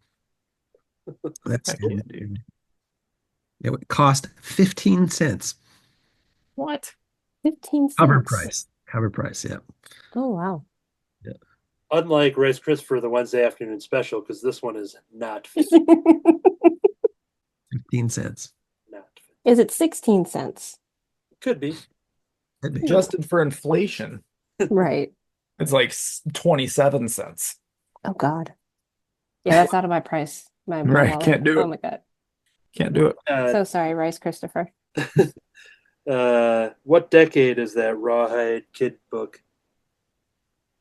That's Heck yeah, dude. It would cost 15 cents. What? 15 Cover cents. price. Cover price, yeah. Oh, wow. Unlike Rice Christopher, the Wednesday afternoon special, because this one is not 15. 15 cents. Not 15. Is it 16 cents? Could be. Could be. Adjusted for inflation, Right. it's like 27 cents. Oh, God. Yeah, that's out of my price. My Right, wallet. can't do Oh, it. my God. Can't do it. So sorry, Rice Christopher. What decade is that Rawhide Kid book?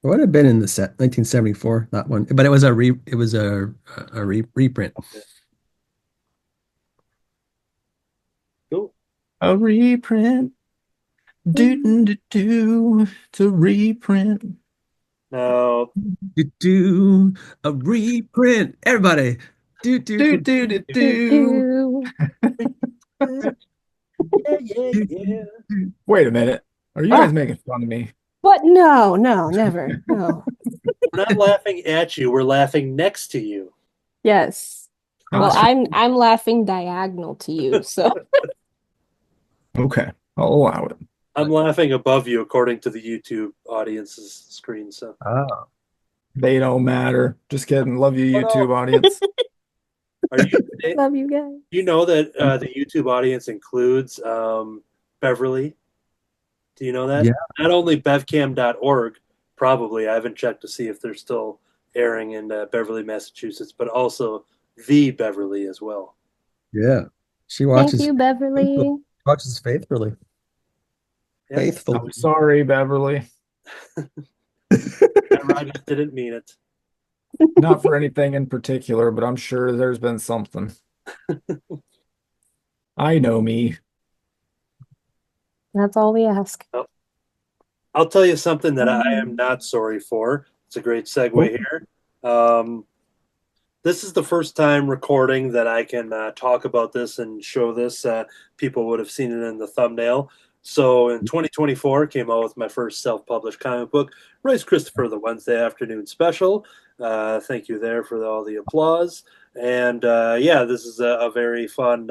It would have been in the 1974, that one. But it was a reprint. Okay. Cool. A reprint. Do it's a reprint. Now, Do a reprint. Everybody. Do. yeah. Wait a minute. Are you guys making fun of me? What? No, never. No. We're not laughing at you. We're laughing next to you. Yes. Well, Gotcha. I'm laughing diagonal to you, so Okay, I'll allow it. I'm laughing above you according to the YouTube audience's screen. So Oh. They don't matter. Just kidding. Love you, Oh, no. YouTube audience. are you? love you guys. You know that the YouTube audience includes Beverly. Do you know that? Yeah. Not only bevcam.org, probably. I haven't checked to see if they're still airing in Beverly, Massachusetts, but also the Beverly as well. Yeah. She Thank watches you, Beverly. faithfully. Yeah. Faithfully. I'm sorry, Beverly. Matt Rodgers didn't mean it. Not for anything in particular, but I'm sure there's been something. I know me. That's all we ask. I'll tell you something that I am not sorry for. It's a great segue here. This is the first time recording that I can talk about this and show this. People would have seen it in the thumbnail. So in 2024, came out with my first self-published comic book, Rice Christopher, the Wednesday afternoon special. Thank you there for all the applause. And yeah, this is a very fun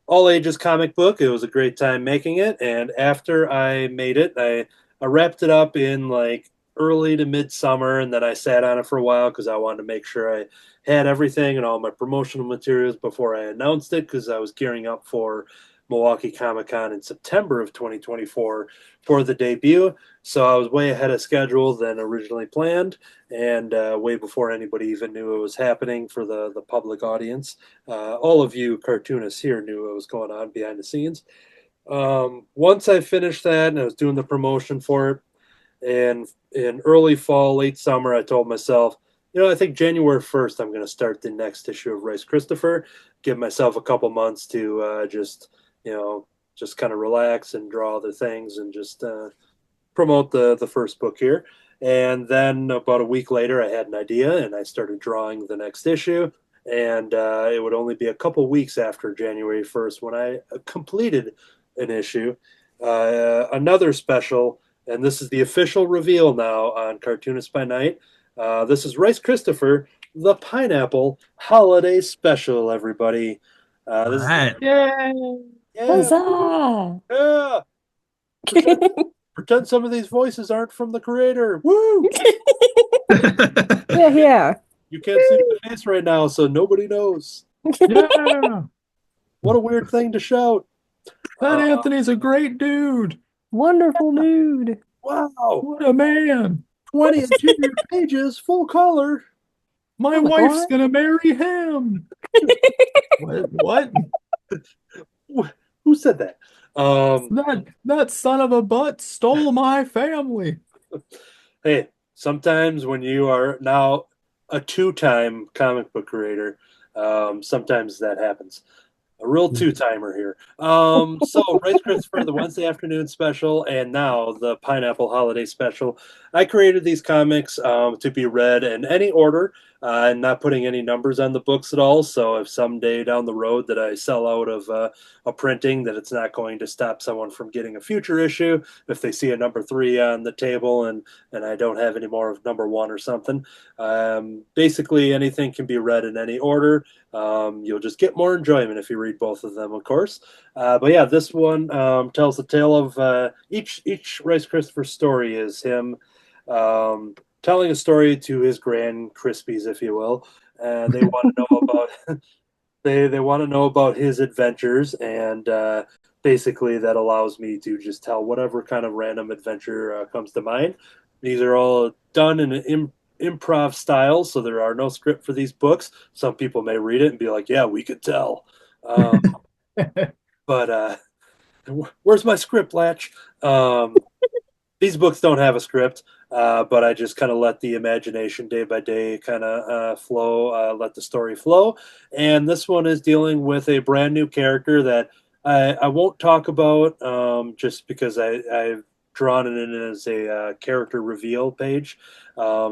all ages comic book. It was a great time making it. And after I made it, I wrapped it up in like early to midsummer, and then I sat on it for a while because I wanted to make sure I had everything and all my promotional materials before I announced it, because I was gearing up for Milwaukee Comic Con in September of 2024 for the debut. So I was way ahead of schedule than originally planned, and way before anybody even knew it was happening for the public audience. All of you cartoonists here knew what was going on behind the scenes. Once I finished that and I was doing the promotion for it, and in early fall, late summer, I told myself, I think January 1st, I'm going to start the next issue of Rice Christopher, give myself a couple months to just kind of relax and draw other things and just promote the first book here. And then about a week later, I had an idea and I started drawing the next issue. And it would only be a couple weeks after January 1st when I completed an issue. Another special, and this is the official reveal now on Cartoonist by Night. This is Rice Christopher, the Pineapple Holiday Special, everybody. This Right. is Huzzah! yeah. Pretend some of these voices aren't from the creator. Woo! Yeah. You can't see my face right now, so nobody knows. Yeah. What a weird thing to shout. That Anthony's a great dude. Wonderful mood. Wow. What a man. 20 interior pages, full color. My Oh my wife's God. gonna marry him. What? Who said that? That son of a butt stole my family. Hey, sometimes when you are now a two-time comic book creator, sometimes that happens. A real two-timer here. So Rice Christopher, the Wednesday afternoon special, and now the Pineapple Holiday special. I created these comics to be read in any order. I'm not putting any numbers on the books at all. So if someday down the road that I sell out of a printing, that it's not going to stop someone from getting a future issue. If they see a number 3 on the table and I don't have any more of number 1 or something, basically anything can be read in any order. You'll just get more enjoyment if you read both of them, of course. But yeah, this one tells the tale of each Rice Christopher story is him telling a story to his grand Crispies, if you will. They want to know about they want to know about his adventures, and basically that allows me to just tell whatever kind of random adventure comes to mind. These are all done in an improv style, so there are no script for these books. Some people may read it and be like, "Yeah, we could tell," but where's my script, Laatsch? These books don't have a script, but I just kind of let the imagination day by day kind of flow, let the story flow. And this one is dealing with a brand new character that I won't talk about just because I've drawn it in as a character reveal page,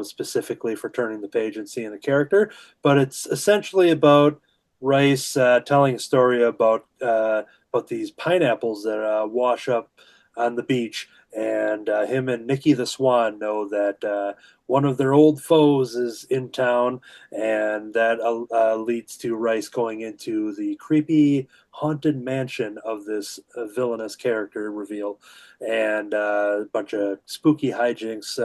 specifically for turning the page and seeing the character. But it's essentially about Rice telling a story about these pineapples that wash up on the beach, and him and Nikki the Swan know that one of their old foes is in town, and that leads to Rice going into the creepy haunted mansion of this villainous character reveal, and a bunch of spooky hijinks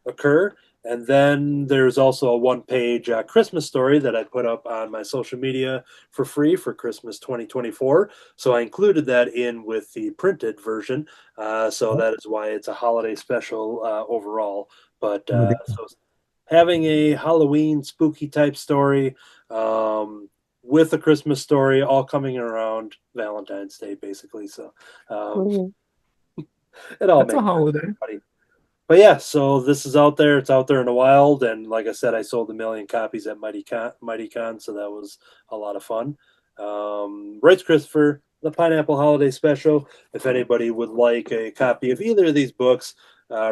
occur. And then there's also a one-page Christmas story that I put up on my social media for free for Christmas 2024. So I included that in with the printed version. So that is why it's a holiday special overall. But so having a Halloween spooky type story with a Christmas story all coming around Valentine's Day, basically. So it all That's makes a holiday. sense, everybody. But yeah, so this is out there. It's out there in the wild, and like I said, I sold 1 million copies at MightyCon, so that was a lot of fun. Rice Christopher, the Pineapple Holiday Special. If anybody would like a copy of either of these books,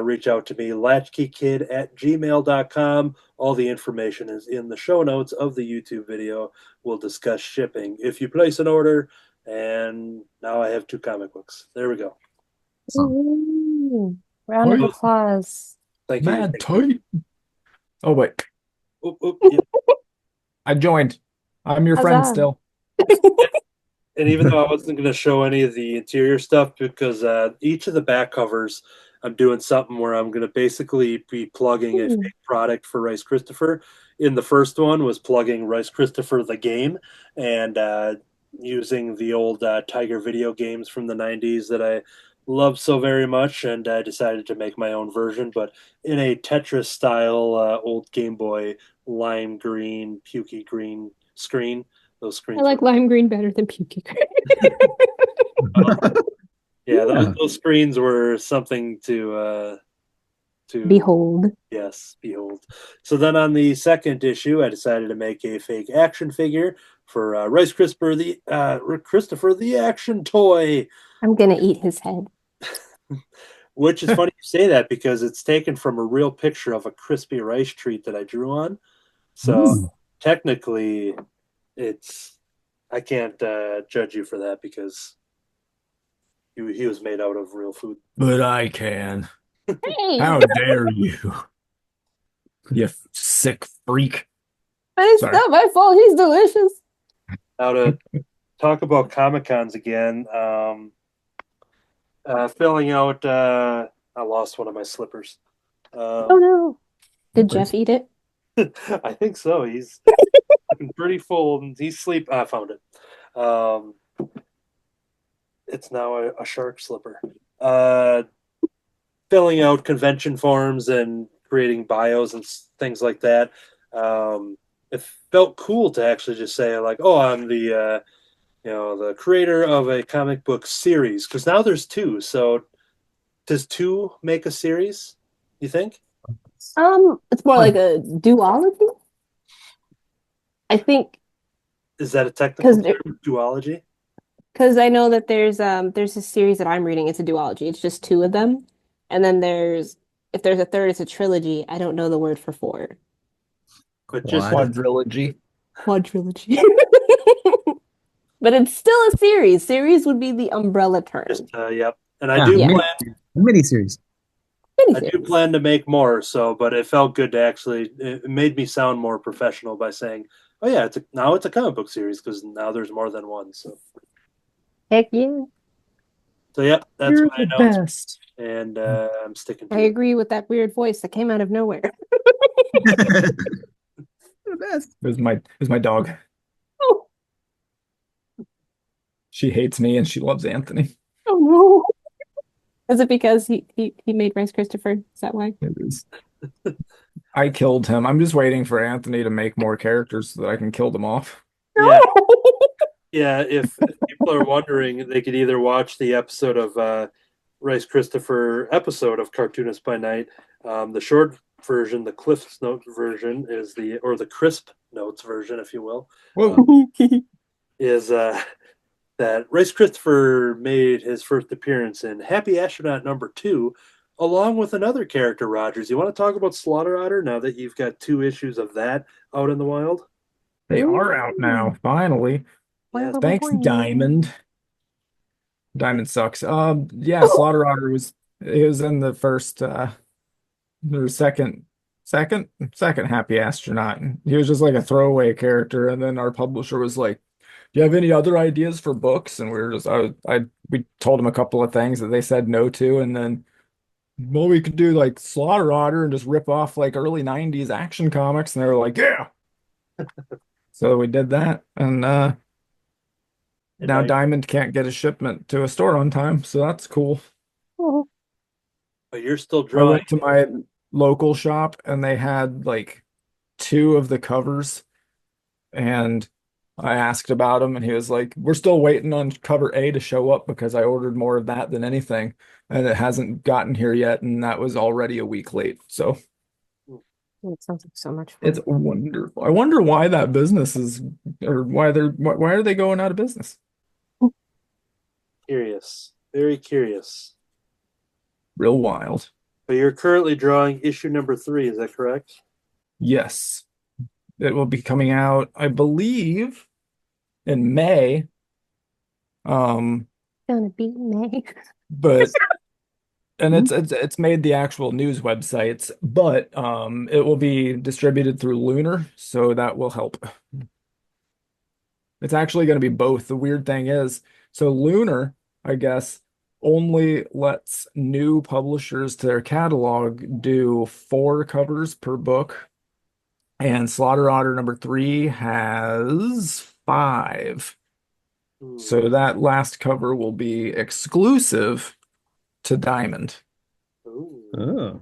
reach out to me, latchkeykid@gmail.com. All the information is in the show notes of the YouTube video. We'll discuss shipping if you place an order. And now I have 2 comic books. There we go. Ooh, round of Wait. applause. Thank you. Mad tight. Oh wait, Oop, oop, yeah. I joined. I'm your friend Huzzah. still. And even though I wasn't going to show any of the interior stuff, because each of the back covers, I'm doing something where I'm going to basically be plugging a fake product for Rice Christopher. In the first one was plugging Rice Christopher the game, and using the old Tiger video games from the 90s that I loved so very much, and I decided to make my own version, but in a Tetris style old Game Boy lime green, pukey green screen. Those screens I like lime green better than pukey green. yeah, those screens were something to Behold. yes, behold. So then on the second issue, I decided to make a fake action figure for Rice Christopher the action toy. I'm gonna eat his head. Which is funny you say that, because it's taken from a real picture of a crispy rice treat that I drew on. So technically, I can't judge you for that, because he was made out of real food. But I can. Hey, How dare you? You sick freak. but it's Sorry. not my fault. He's delicious. Now to talk about Comic Cons again, filling out. I lost one of my slippers. Oh no. Did Jeff eat it? I think so. He's looking pretty full, and he's sleep. I found it. It's now a shark slipper. Filling out convention forms and creating bios and things like that. It felt cool to actually just say, like, oh, I'm the the creator of a comic book series, because now there's two. So does two make a series, you think? It's more like a duology. I think Is that a technical 'cause term, duology? because I know that there's a series that I'm reading. It's a duology. It's just two of them, and then if there's a third, it's a trilogy. I don't know the word for four. But just Quadrilogy. Quadrilogy. But it's still a series. Series would be the umbrella term. yep. And I Yeah, do Yeah. miniseries. I do Miniseries. plan to make more. But it felt good to actually. It made me sound more professional by saying, "Oh yeah, now it's a comic book series because now there's more than one." So Heck yeah. yep, that's You're my the notes, best. and I'm sticking to I it. agree with that weird voice that came out of nowhere. The best. It was my dog. Oh, She hates me and she loves Anthony. oh no. Is it because he made Rice Christopher? Is that why? It is. I killed him. I'm just waiting for Anthony to make more characters so that I can kill them off. Yeah, yeah. If people are wondering, they could either watch the episode of Rice Christopher episode of Cartoonist by Night. The short version, the Cliff Notes version, or the Crisp Notes version, if you will, Whoa. is that Rice Christopher made his first appearance in Happy Astronaut #2, along with another character, Rodgers. You want to talk about Slaughter Otter now that you've got 2 issues of that out in the wild? They are out now, finally. Yeah. Thanks, Diamond. Diamond sucks. Yeah, Slaughter Otter was in the first or second Happy Astronaut. He was just like a throwaway character, and then our publisher was like, "Do you have any other ideas for books?" And we were just we told him a couple of things that they said no to, and then well, we could do like Slaughter Otter and just rip off like early 90s action comics, and they were like, "Yeah." So we did that, and And now Diamond can't get a shipment to a store on time, so that's cool. but you're still I drawing. went to my local shop and they had like 2 of the covers, and I asked about them, and he was like, "We're still waiting on cover A to show up because I ordered more of that than anything, and it hasn't gotten here yet, and that was already a week late." So It sounds like so much fun. it's wonderful. I wonder why that business is, or why are they going out of business? Curious. Very curious. Real wild. But you're currently drawing issue #3, is that correct? Yes. It will be coming out, I believe, in May. Gonna be May. But and it's made the actual news websites, but it will be distributed through Lunar, so that will help. It's actually going to be both. The weird thing is, so Lunar, I guess, only lets new publishers to their catalog do 4 covers per book, and Slaughter Otter #3 has 5. So that last cover will be exclusive to Diamond, Ooh. Oh.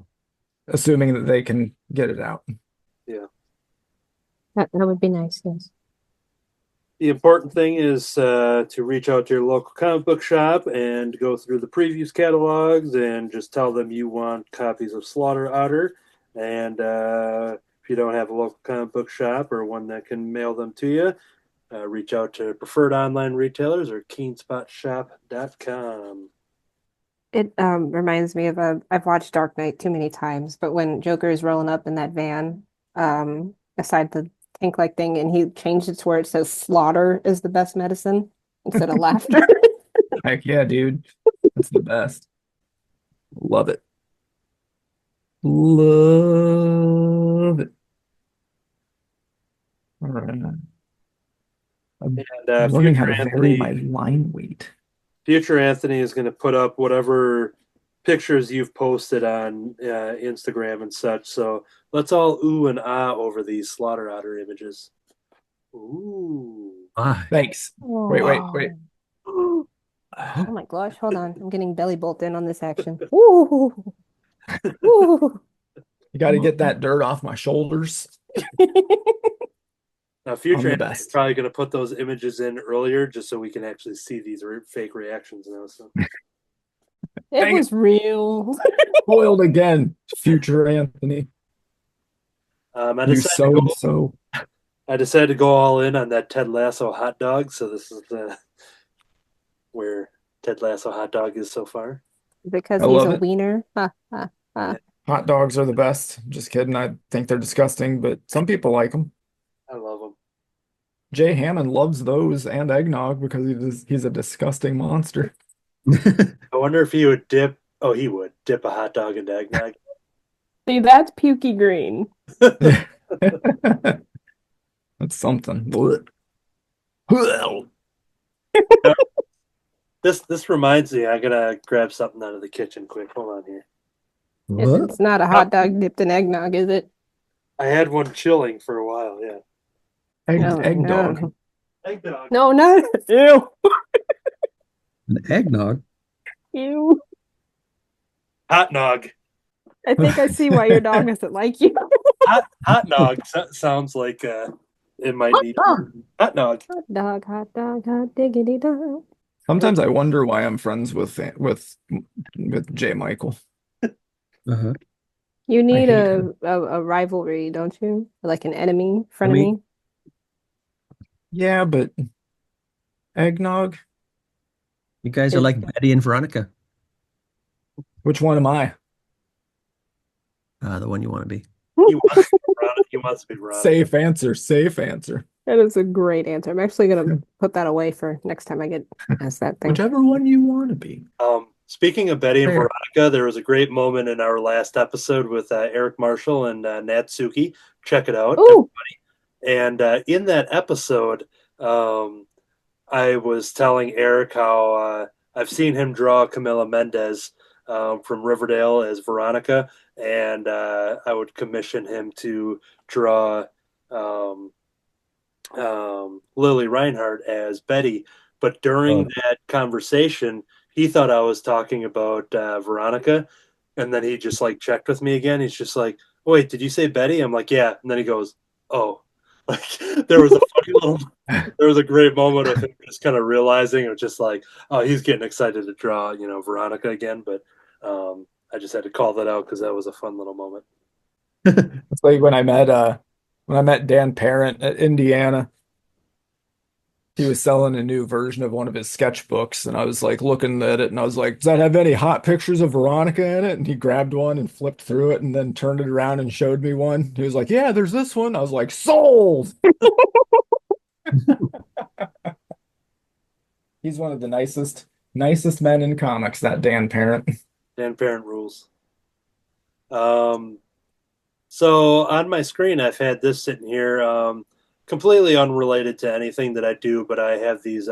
assuming that they can get it out. Yeah. That would be nice, yes. The important thing is to reach out to your local comic book shop and go through the previews catalogs and just tell them you want copies of Slaughter Otter. And if you don't have a local comic book shop or one that can mail them to you, reach out to preferred online retailers or keenspotshop.com. It reminds me of I've watched Dark Knight too many times, but when Joker is rolling up in that van, aside the tank-like thing, and he changed it to where it says slaughter is the best medicine instead of laughter. Heck yeah, dude. That's the best. Love it. Love it. All right. I'm And learning how Future to vary my Anthony, line weight. Future Anthony is going to put up whatever pictures you've posted on Instagram and such. So let's all ooh and ah over these Slaughter Otter images. Ooh. Thanks. Wait. Oh my gosh, hold on. I'm getting belly bolt in on this action. Ooh. Ooh. You got to get that dirt off my shoulders. Now, future the Anthony's best. probably going to put those images in earlier just so we can actually see these fake reactions now. So It Dang was real. Spoiled again, future Anthony. I You decided to so go. and so. I decided to go all in on that Ted Lasso hot dog. So this is where Ted Lasso hot dog is so far. Because I he's love a it. wiener. Ha, ha, ha. Hot dogs are the best. Just kidding. I think they're disgusting, but some people like them. I love them. Jay Hammond loves those and eggnog because he's a disgusting monster. I wonder if he would dip. Oh, he would dip a hot dog into eggnog. See, that's pukey green. That's something. This reminds me. I gotta grab something out of the kitchen quick. Hold on here. What? It's not a hot dog dipped in eggnog, is it? I had one chilling for a while. Yeah. Egg dog. No. Eggnog. No, not ew. An eggnog? Ew. Hot nog. I think I see why your dog doesn't like you. Hot nog sounds like it might need hot nog. Hot dog, hot diggity dog. Sometimes I wonder why I'm friends with J. Michael. Uh-huh. You need hate a rivalry, don't you? Like an enemy, frenemy. Yeah, but eggnog? You guys are like Betty and Veronica. Which one am I? The one you want to be. He wants to be Ron. Safe answer. Safe answer. That is a great answer. I'm actually gonna put that away for next time I get asked that thing. Whichever one you want to be. Speaking of Betty and Fair. Veronica, there was a great moment in our last episode with Eric Marshall and Natsuki. Check it out, Ooh. everybody. And in that episode, I was telling Eric how I've seen him draw Camila Mendez from Riverdale as Veronica, and I would commission him to draw Lily Reinhardt as Betty. But during that conversation, he thought I was talking about Veronica, and then he just like checked with me again. He's just like, oh, "Wait, did you say Betty?" I'm like, "Yeah," and then he goes, "Oh." Like there was a great moment of him just kind of realizing it was just like, oh, he's getting excited to draw, Veronica again. But I just had to call that out because that was a fun little moment. It's like when I met Dan Parent at Indiana. He was selling a new version of one of his sketchbooks, and I was like looking at it, and I was like, "Does that have any hot pictures of Veronica in it?" And he grabbed one and flipped through it, and then turned it around and showed me one. He was like, "Yeah, there's this one." I was like, "Sold!" He's one of the nicest men in comics. That Dan Parent. Dan Parent rules. So on my screen, I've had this sitting here. Completely unrelated to anything that I do, but I have these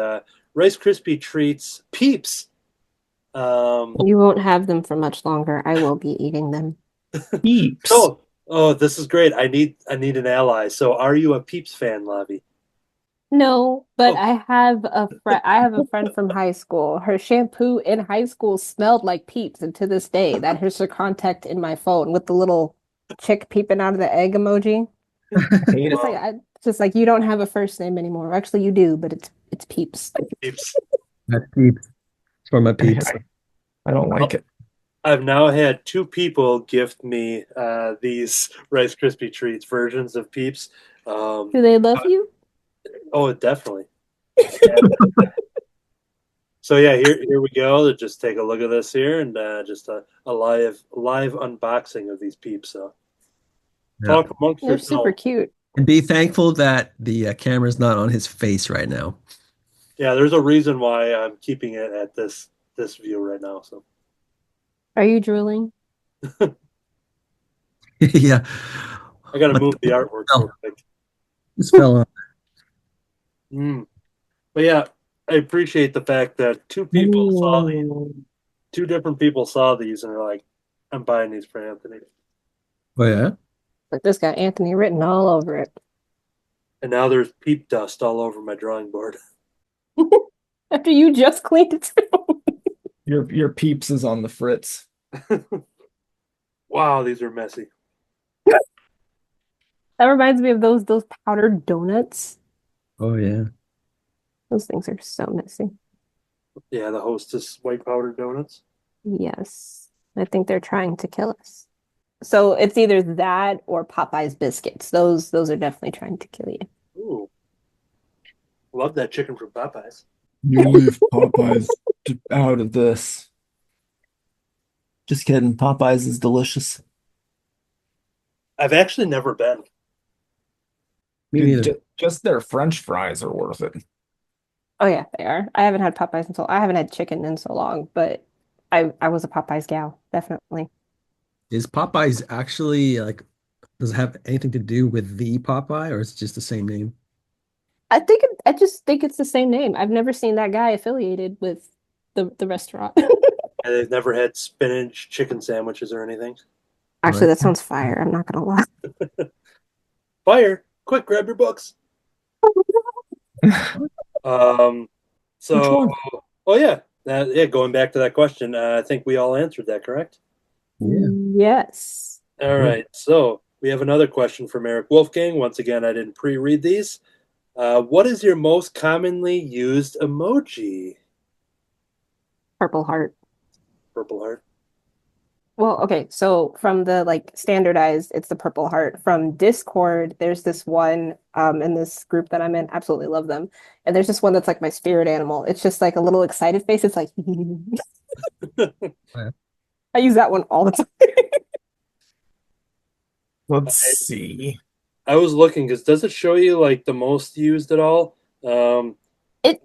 Rice Krispie treats Peeps. You won't have them for much longer. I will be eating them. Peeps. Oh, this is great. I need an ally. So, are you a Peeps fan, Lavi? No, but I have a friend. I have a friend from high school. Her shampoo in high school smelled like Peeps, and to this day, that is her contact in my phone with the little chick peeping out of the egg emoji. It's just like you don't have a first name anymore. Actually, you do, but it's Peeps. Peeps. That's Peeps. It's for my peeps. I don't like it. I've now had 2 people gift me these Rice Krispie treats versions of Peeps. Do they love you? Oh, definitely. So yeah, here we go. Just take a look at this here, and just a live unboxing of these Peeps. So talk amongst They're yourselves. super cute. And be thankful that the camera's not on his face right now. Yeah, there's a reason why I'm keeping it at this view right now. So Are you drooling? Yeah. I got to move the artwork real quick. This fell on. But yeah, I appreciate the fact that 2 people saw these. 2 different people saw these and are like, "I'm buying these for Anthony." Oh, yeah? But this got Anthony written all over it. And now there's peep dust all over my drawing board. After you just cleaned it too. Your Peeps is on the fritz. Wow, these are messy. That reminds me of those powdered donuts. Oh yeah. Those things are so messy. Yeah, the Hostess white powdered donuts. Yes. I think they're trying to kill us. So it's either that or Popeye's biscuits. Those are definitely trying to kill you. Ooh, love that chicken from Popeyes. You leave Popeyes out of this. Just kidding. Popeyes is delicious. I've actually never been. Me Dude, neither. just their French fries are worth it. Oh yeah, they are. I haven't had Popeyes until I haven't had chicken in so long, but I was a Popeyes gal, definitely. Is Popeyes actually like, does it have anything to do with the Popeye, or is it just the same name? I just think it's the same name. I've never seen that guy affiliated with the restaurant. And they've never had spinach chicken sandwiches or anything. Actually, Right. that sounds fire. I'm not gonna lie. Fire! Quick, grab your books. Um, Which so, one? oh yeah, yeah. Going back to that question, I think we all answered that, correct? Yeah. Yes. All right. So we have another question from Eric Wolfgang. Once again, I didn't pre-read these. What is your most commonly used emoji? Purple heart. Purple heart. Well, okay, so from the like standardized, it's the Purple Heart. From Discord, there's this one in this group that I'm in, absolutely love them. And there's this one that's like my spirit animal. It's just like a little excited face. It's like I use that one all the time. Let's see. I was looking because does it show you like the most used at all? It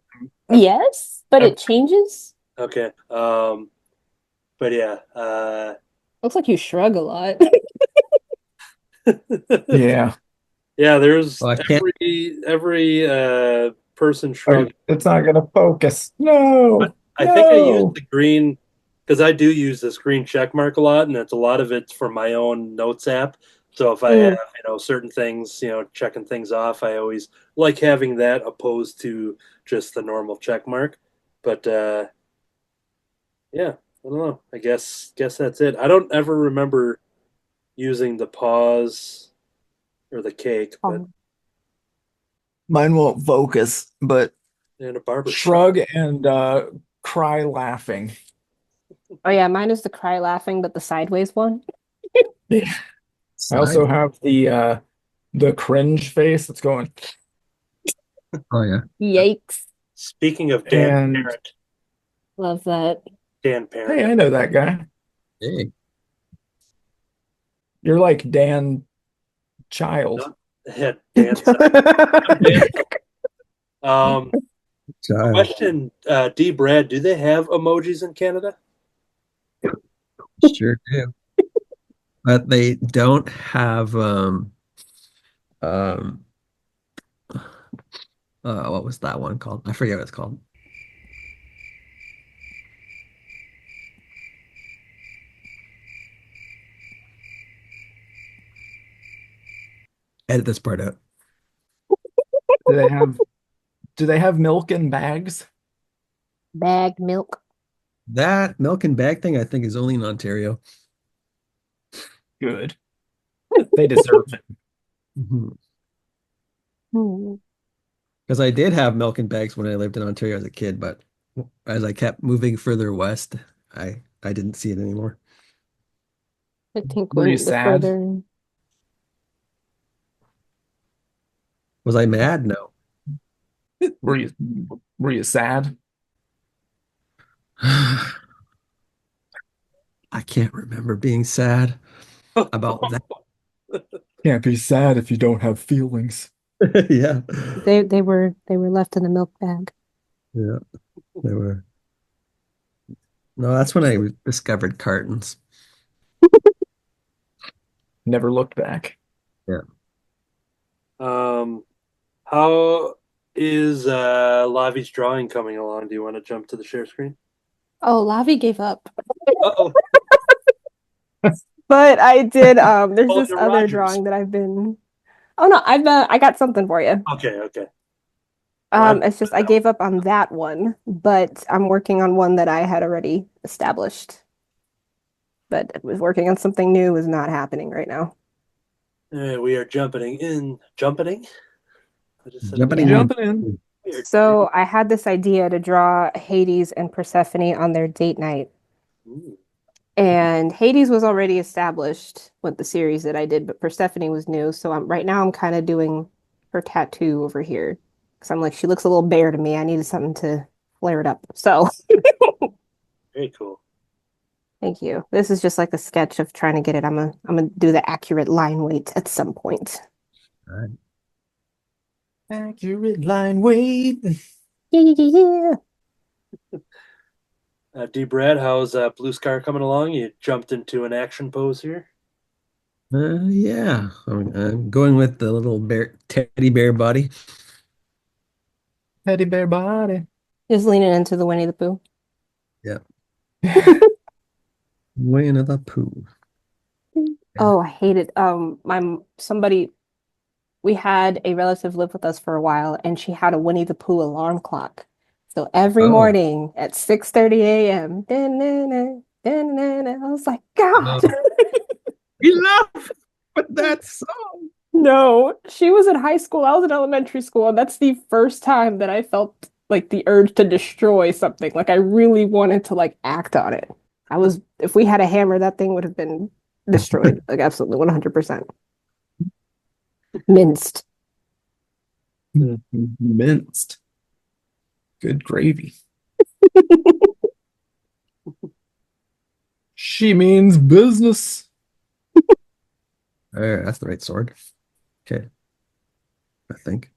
yes, but it changes. Okay. But yeah. Looks like you shrug a lot. Yeah. Yeah, there's Oh, I can't. every person shrug. It's not gonna focus. No. I think I used No. the green because I do use this green check mark a lot, and it's a lot of it's from my own notes app. So if I have, Mm. certain things, checking things off, I always like having that opposed to just the normal check mark. But yeah, I don't know. I guess that's it. I don't ever remember using the pause or the cake, but Mine won't focus, but in a barber shop. shrug and cry laughing. Oh yeah, mine is the cry laughing, but the sideways one. I also have the cringe face that's going. Oh yeah. Yikes. Speaking of Dan And Parent, Love that. Dan hey, Parent. I know that guy. Hey. You're like Dan Child. Yeah, Dan. Child. Question, D. Brad, do they have emojis in Canada? Sure do. But they don't have um what was that one called? I forget what it's called. Edit this part out. Do they have milk in bags? Bagged milk. That milk and bag thing I think is only in Ontario. Good. They deserve it. Hmm. Because I did have milk in bags when I lived in Ontario as a kid, but as I kept moving further west, I didn't see it anymore. I think Were you the sad? further Was I mad? No. Were you sad? I can't remember being sad about that. Can't be sad if you don't have feelings. Yeah. they were left in the milk bag. Yeah. They were. No, that's when I discovered cartons. Never looked back. Yeah. How is Lavi's drawing coming along? Do you want to jump to the share screen? Oh, Lavi gave up. Uh-oh. But I did there's Oh, this the other Rodgers. drawing that I've been Oh no, I got something for you. Okay. It's just I gave up on that one, but I'm working on one that I had already established. But working on something new is not happening right now. We are jumping in. Jumping? I just said Jumping it. in. Jumping in. Weird. So I had this idea to draw Hades and Persephone on their date night. Ooh. And Hades was already established with the series that I did, but Persephone was new. So right now I'm kind of doing her tattoo over here. Because I'm like, she looks a little bare to me. I needed something to flare it up. So Very cool. thank you. This is just like a sketch of trying to get it. I'm gonna do the accurate line weight at some point. All right. Accurate line weight. Yeah. D. Brad, how's Blue Scar coming along? You jumped into an action pose here. Yeah, I'm going with the little teddy bear body. Teddy bear body. Just leaning into the Winnie the Pooh. Yeah. Winnie the Pooh. Oh, I hate it. We had a relative live with us for a while, and she had a Winnie the Pooh alarm clock. So every Oh. morning at 6:30 a.m., I was like, God. We laugh with that song. No, she was in high school. I was in elementary school, and that's the first time that I felt like the urge to destroy something. Like I really wanted to like act on it. If we had a hammer, that thing would have been destroyed. Like absolutely 100%. Minced. Minced. Good gravy. She means business. That's the right sword. Okay. I think.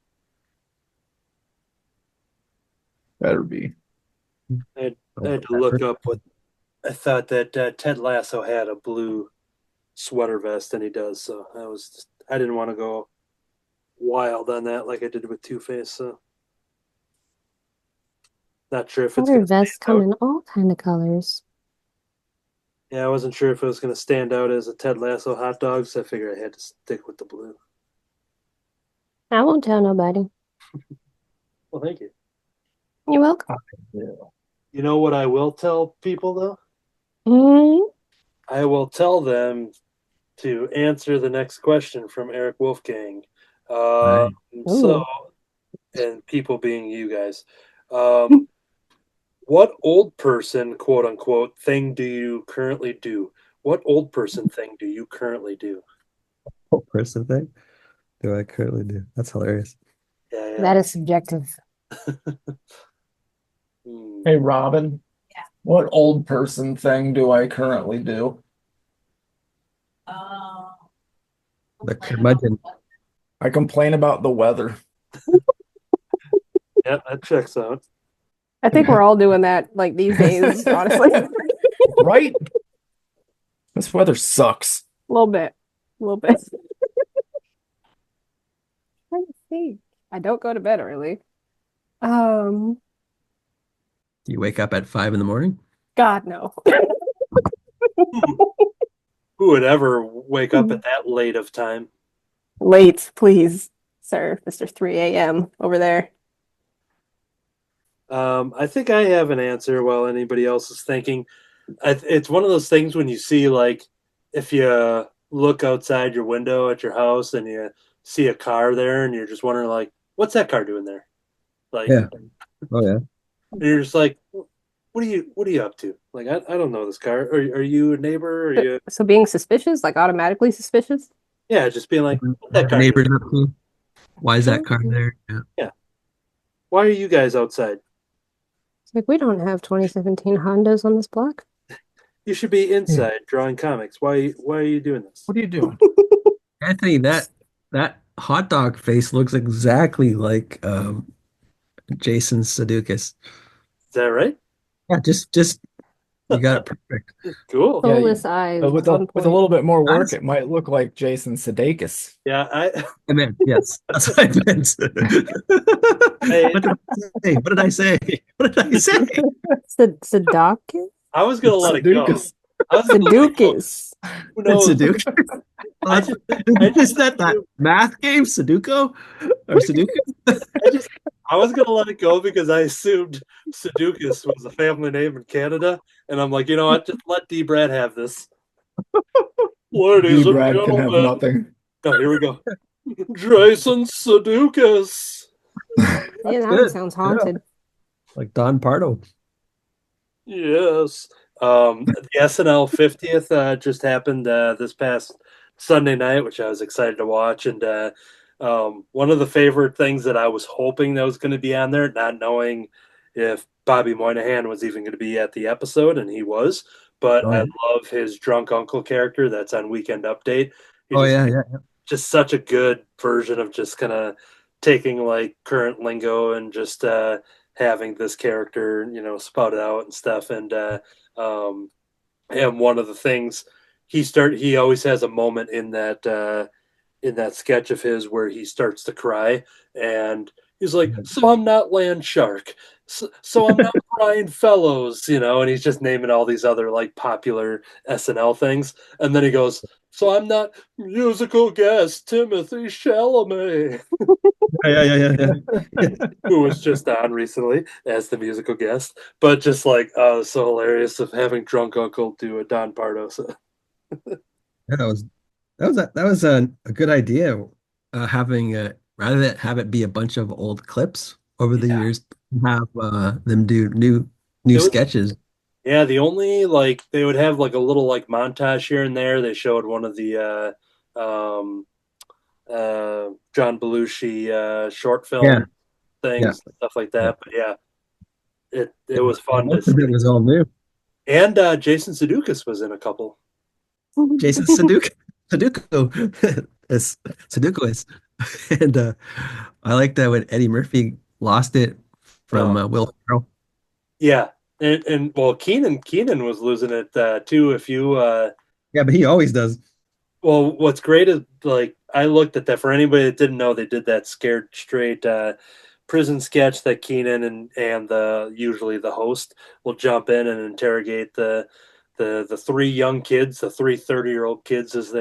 Better be. I had to look up what I thought that Ted Lasso had a blue sweater vest, and he does. So I didn't want to go wild on that like I did with Two-Face. So not sure if it's Other going to vests stand come out. in all kind of colors. Yeah, I wasn't sure if it was going to stand out as a Ted Lasso hot dog, so I figured I had to stick with the blue. I won't tell nobody. Well, thank you. You're welcome. You know what I will tell people, though? Mhm. I will tell them to answer the next question from Eric Wolfgang. Right. So, and people being you guys, what old person, quote unquote, thing do you currently do? What old person thing do you currently do? What person thing do I currently do? That's hilarious. Yeah. That is subjective. Hey, Robin. Yeah. What old person thing do I currently do? The curmudgeon. I complain about the weather. Yeah, that checks out. I think we're all doing that like these days, honestly. Right? This weather sucks. A little bit. A little bit. Trying to think. I don't go to bed early. Do you wake up at 5 in the morning? God, no. Who would ever wake up at that late of time? Late, please, sir. Mr. 3 a.m. over there. I think I have an answer while anybody else is thinking. It's one of those things when you see, like, if you look outside your window at your house and you see a car there and you're just wondering, like, what's that car doing there? Like, Yeah. Oh, yeah. and you're just like, what are you up to? Like, I don't know this car. Are you a neighbor? Are you? So being suspicious, like automatically suspicious? Yeah, just being like, what's that car Neighbors doing? up to? Why is that car there? Yeah. Why are you guys outside? It's like we don't have 2017 Hondas on this block. You should be inside drawing comics. Why are you doing this? What are you doing? Anthony, that hot dog face looks exactly like Jason Sudeikis. Is that right? Yeah, just you got it perfect. Cool. Yeah, Soulless eyes. But with on a point. little bit more work, Honestly. it might look like Jason Sudeikis. Yeah, I meant, yes, that's what I meant. What did I say? What did I say? Sadakis? I was gonna let it go. Sudeikis. I was gonna let it go. Sadukis. Who It's knows? Sudoku. I just Is that math game? Sudoku or Sudoku? I was gonna let it go because I assumed Sudeikis was a family name in Canada, and I'm like, you know what? Just let D. Brad have this. Ladies and Brad can have gentlemen, nothing. Oh, here we go. Jason Sudeikis. Yeah, that one Good. sounds Yeah. haunted. Like Don Pardo. Yes. The SNL 50th just happened this past Sunday night, which I was excited to watch. And one of the favorite things that I was hoping that was going to be on there, not knowing if Bobby Moynihan was even going to be at the episode, and he was. But Oh, I yeah. love his drunk uncle character that's on Weekend Update. He Oh, just yeah, yeah. just such a good version of just kind of taking like current lingo and just having this character, spout it out and stuff. Um, and one of the things he always has a moment in that sketch of his where he starts to cry and he's like, so I'm not Land Shark. So I'm not Brian Fellows, and he's just naming all these other like popular SNL things. And then he goes, so I'm not musical guest Timothy Chalamet, Yeah, yeah, yeah, yeah. Yeah. who was just on recently as the musical guest. But just like, so hilarious of having drunk uncle do a Don Pardo. So. Yeah, that was a good idea. Having rather than have it be a bunch of old clips over the Yeah. years, have them do new It was sketches. Yeah, the only like they would have like a little like montage here and there. They showed one of the John Belushi short Yeah, film yeah, things, stuff like yeah. that. But yeah, it was fun to Most of see. it was all new. And Jason Sudeikis was in a couple. Jason Sudoku is Sudoku is, and I like that when Eddie Murphy lost it from Oh, Will Ferrell. yeah, and well, Keenan was losing it too. If you Yeah, but he always does. well, what's great is like I looked at that for anybody that didn't know they did that Scared Straight prison sketch that Keenan and the usually the host will jump in and interrogate the three young kids, the three 30-year-old kids as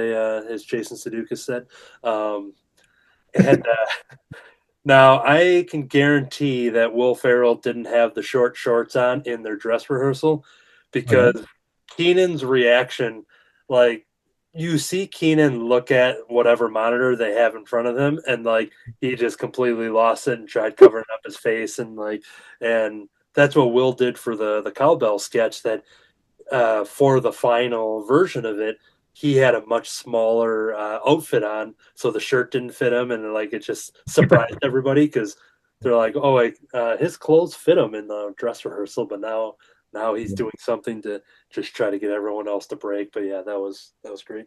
Jason Sudeikis said. And now I can guarantee that Will Ferrell didn't have the short shorts on in their dress rehearsal Oh yeah. because Keenan's reaction, like you see Keenan look at whatever monitor they have in front of him, and like he just completely lost it and tried covering up his face, and that's what Will did for the cowbell sketch. That for the final version of it, he had a much smaller outfit on, so the shirt didn't fit him, and like it just surprised everybody because they're like, "Oh, like his clothes fit him in the dress rehearsal, but now he's doing something to just try to get everyone else to break." But yeah, that was great.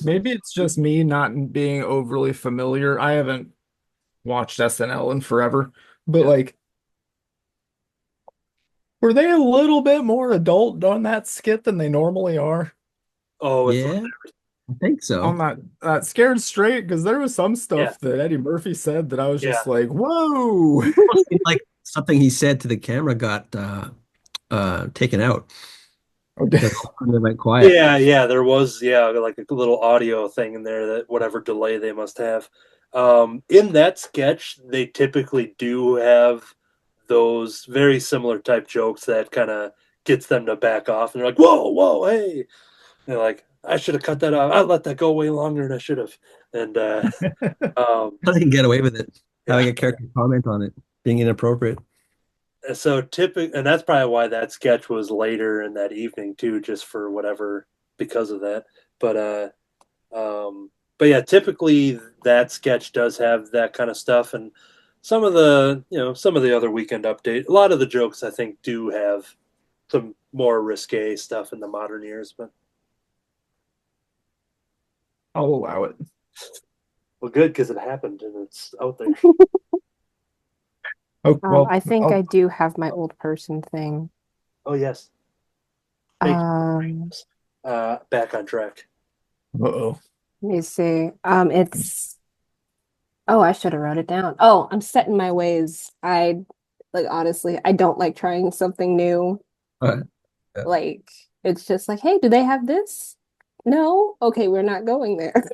Maybe it's just me not being overly familiar. I haven't watched SNL in forever, but Yeah. like, were they a little bit more adult on that skit than they normally are? Oh, it's Yeah, I think On so. that Scared Straight, because there was some yeah, stuff that Eddie Murphy said that I was yeah, just like, whoa. Almost seemed like something he said to the camera got taken out Okay. because all of a sudden it went quiet. yeah. There was like a little audio thing in there that whatever delay they must have. In that sketch, they typically do have those very similar type jokes that kind of gets them to back off, and they're like, "Whoa, hey!" They're like, "I should have cut that off. I let that go way longer than I should have." And How they can get away with it, yeah, having a character comment on it being inappropriate. so typical, and that's probably why that sketch was later in that evening too, just for whatever because of that. But but yeah, typically that sketch does have that kind of stuff, and some of the other Weekend Update, a lot of the jokes I think do have some more risque stuff in the modern years. But I'll allow it. well, good because it happened and it's out there. Oh, well, I think I do have my old person thing. Oh yes, thank Um, you. Back on track. uh-oh. Let me see. Oh, I should have wrote it down. Oh, I'm set in my ways. Honestly, I don't like trying something new. Uh, yeah. Like, it's just like, hey, do they have this? No? Okay, we're not going there.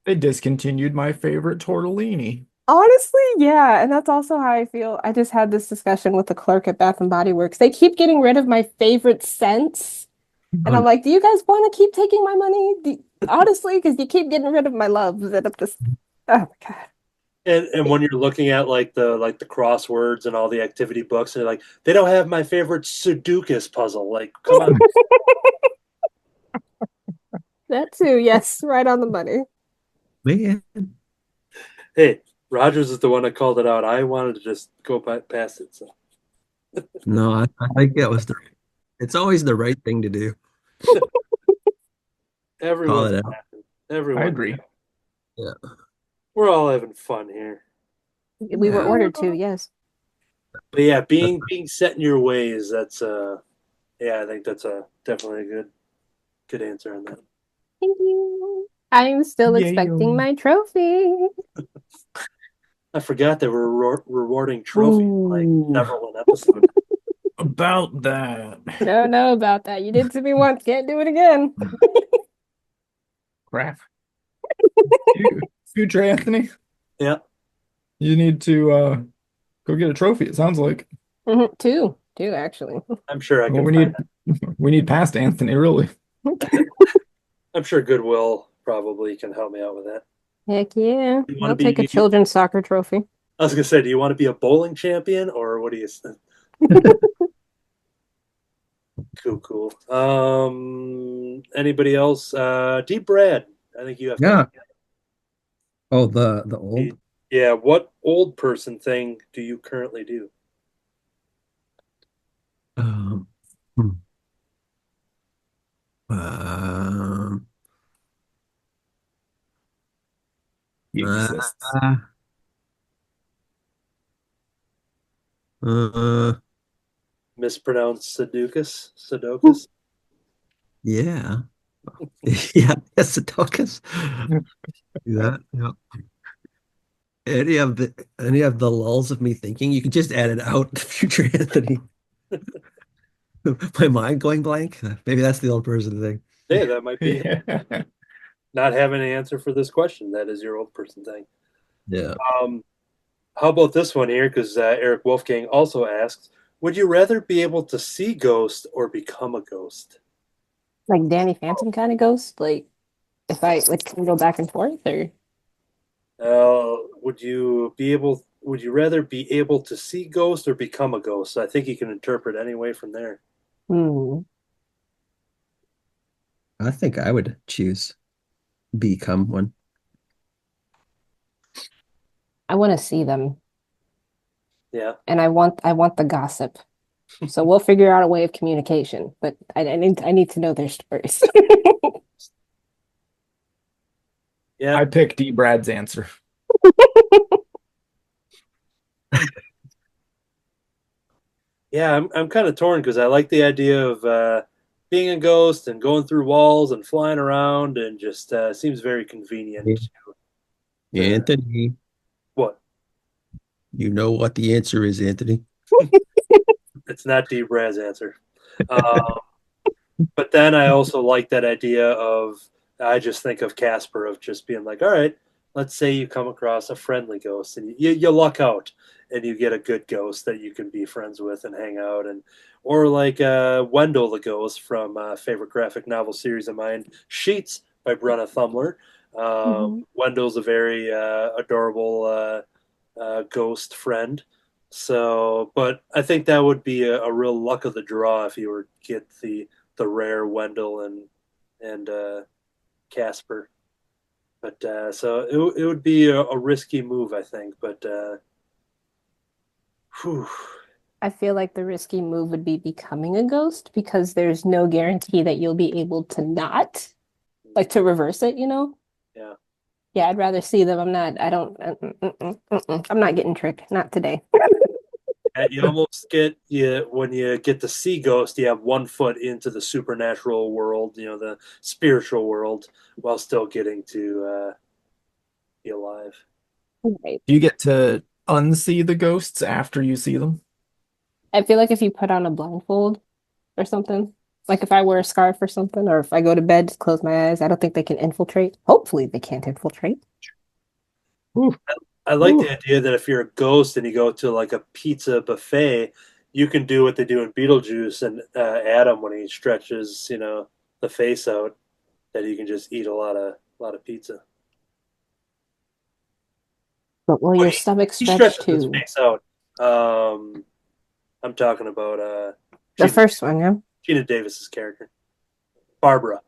They discontinued my favorite tortellini. Honestly, yeah, and that's also how I feel. I just had this discussion with the clerk at Bath and Body Works. They keep getting rid of my favorite scents, And I'm like, do you guys want to keep taking my money? Honestly, because you keep getting rid of my love. That I'm just, oh my God. And when you're looking at like the crosswords and all the activity books, and you're like, they don't have my favorite Sudokus puzzle. Like, come on. That too, yes, right on the money. Man, Hey, Rodgers is the one that called it out. I wanted to just go past it. So no, I think that was it's always the right thing to do. Call everyone's it out. laughing. I Everyone. agree. Yeah. We're all having fun here. We were Yeah. ordered to, yes. But yeah, being set in your ways, that's yeah, I think that's definitely a good answer on that. Thank you. I'm still Yeah, expecting my trophy. I forgot that we're rewarding trophies like Ooh. several an episode. About that. No, know about that. You did to me once, can't do it again. Crap. Future Anthony, Yeah. you need to go get a trophy, it sounds like. Two actually. I'm sure I Well, can we need past Anthony, really. I'm sure Goodwill probably can help me out with that. Heck yeah. You wanna I'll take a be- children's soccer trophy. I was gonna say, do you want to be a bowling champion or what do you think? Cool. Anybody else? Deep Brad. I think you have Yeah. to. Oh, the old. Yeah, what old person thing do you currently do? Um, hmm. Um, He uh, exists. uh, Mispronounced Sudokus? yeah. Yeah, yes, it does. Do that. Yeah. Any of the lulls of me thinking, you can just add it out, future Anthony. My mind going blank. Maybe that's the old person thing. Hey, that might be Yeah. not having an answer for this question. That is your old person thing. Yeah. How about this one here? Because Eric Wolfgang also asks, would you rather be able to see ghosts or become a ghost? Like Danny Phantom kind of ghost. Like if I like can go back and forth or Would you rather be able to see ghosts or become a ghost? I think you can interpret any way from there. I think I would choose become one. I want to see them. Yeah. And I want the gossip. So we'll figure out a way of communication, but I need to know their stories. Yeah. I pick D. Brad's answer. Yeah, I'm kind of torn because I like the idea of being a ghost and going through walls and flying around and just seems very convenient. Anthony, What? you know what the answer is, Anthony. It's not D. Brad's answer. But then I also like that idea of, I just think of Casper of just being like, all right, let's say you come across a friendly ghost and you luck out and you get a good ghost that you can be friends with and hang out and, or like Wendell the ghost from favorite graphic novel series of mine, Sheets by Brenna Thumler. Wendell's a very adorable ghost friend. So, but I think that would be a real luck of the draw if you were to get the rare Wendell and Casper. But so it would be a risky move, I think. But whew. I feel like the risky move would be becoming a ghost because there's no guarantee that you'll be able to not, like to reverse it, you know? Yeah. Yeah, I'd rather see them. I'm not getting tricked. Not today. You almost get when you get to see ghost, you have 1 foot into the supernatural world, the spiritual world, while still getting to be alive. Right. Do you get to unsee the ghosts after you see them? I feel like if you put on a blindfold or something, like if I wear a scarf or something, or if I go to bed, just close my eyes, I don't think they can infiltrate. Hopefully they can't infiltrate. I like the idea that if you're a ghost and you go to like a pizza buffet, you can do what they do in Beetlejuice and Adam when he stretches, the face out, that he can just eat a lot of pizza. But will Well, your stomach he stretch stretches his too? face out. I'm talking about The first one, yeah. Gina Davis's character, Barbara.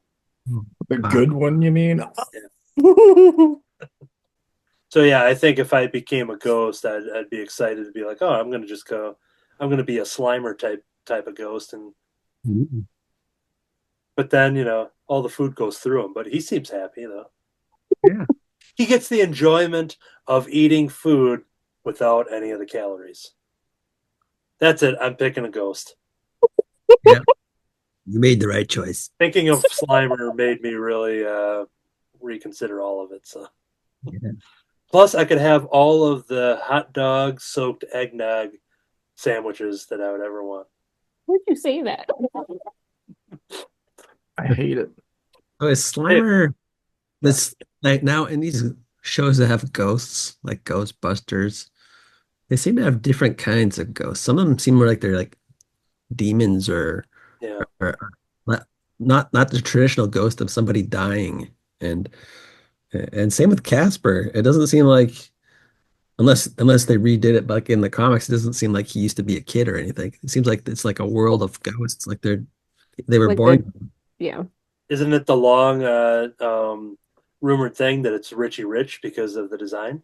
The good one, you mean? So yeah, I think if I became a ghost, I'd be excited to be like, oh, I'm gonna be a Slimer type of ghost, and Mm. but then all the food goes through him, but he seems happy though. Yeah. He gets the enjoyment of eating food without any of the calories. That's it. I'm picking a ghost. Yeah. You made the right choice. Thinking of Slimer made me really reconsider all of it. So. Yeah. Plus, I could have all of the hot dog soaked eggnog sandwiches that I would ever want. Why'd you say that? I hate it. Oh, is Slimer this like now in these shows that have ghosts, like Ghostbusters, they seem to have different kinds of ghosts. Some of them seem more like they're like demons Yeah. or not the traditional ghost of somebody dying. And same with Casper. It doesn't seem like unless they redid it back in the comics, it doesn't seem like he used to be a kid or anything. It seems like it's like a world of ghosts. Like they were Like born. Yeah. Isn't it the long rumored thing that it's Richie Rich because of the design?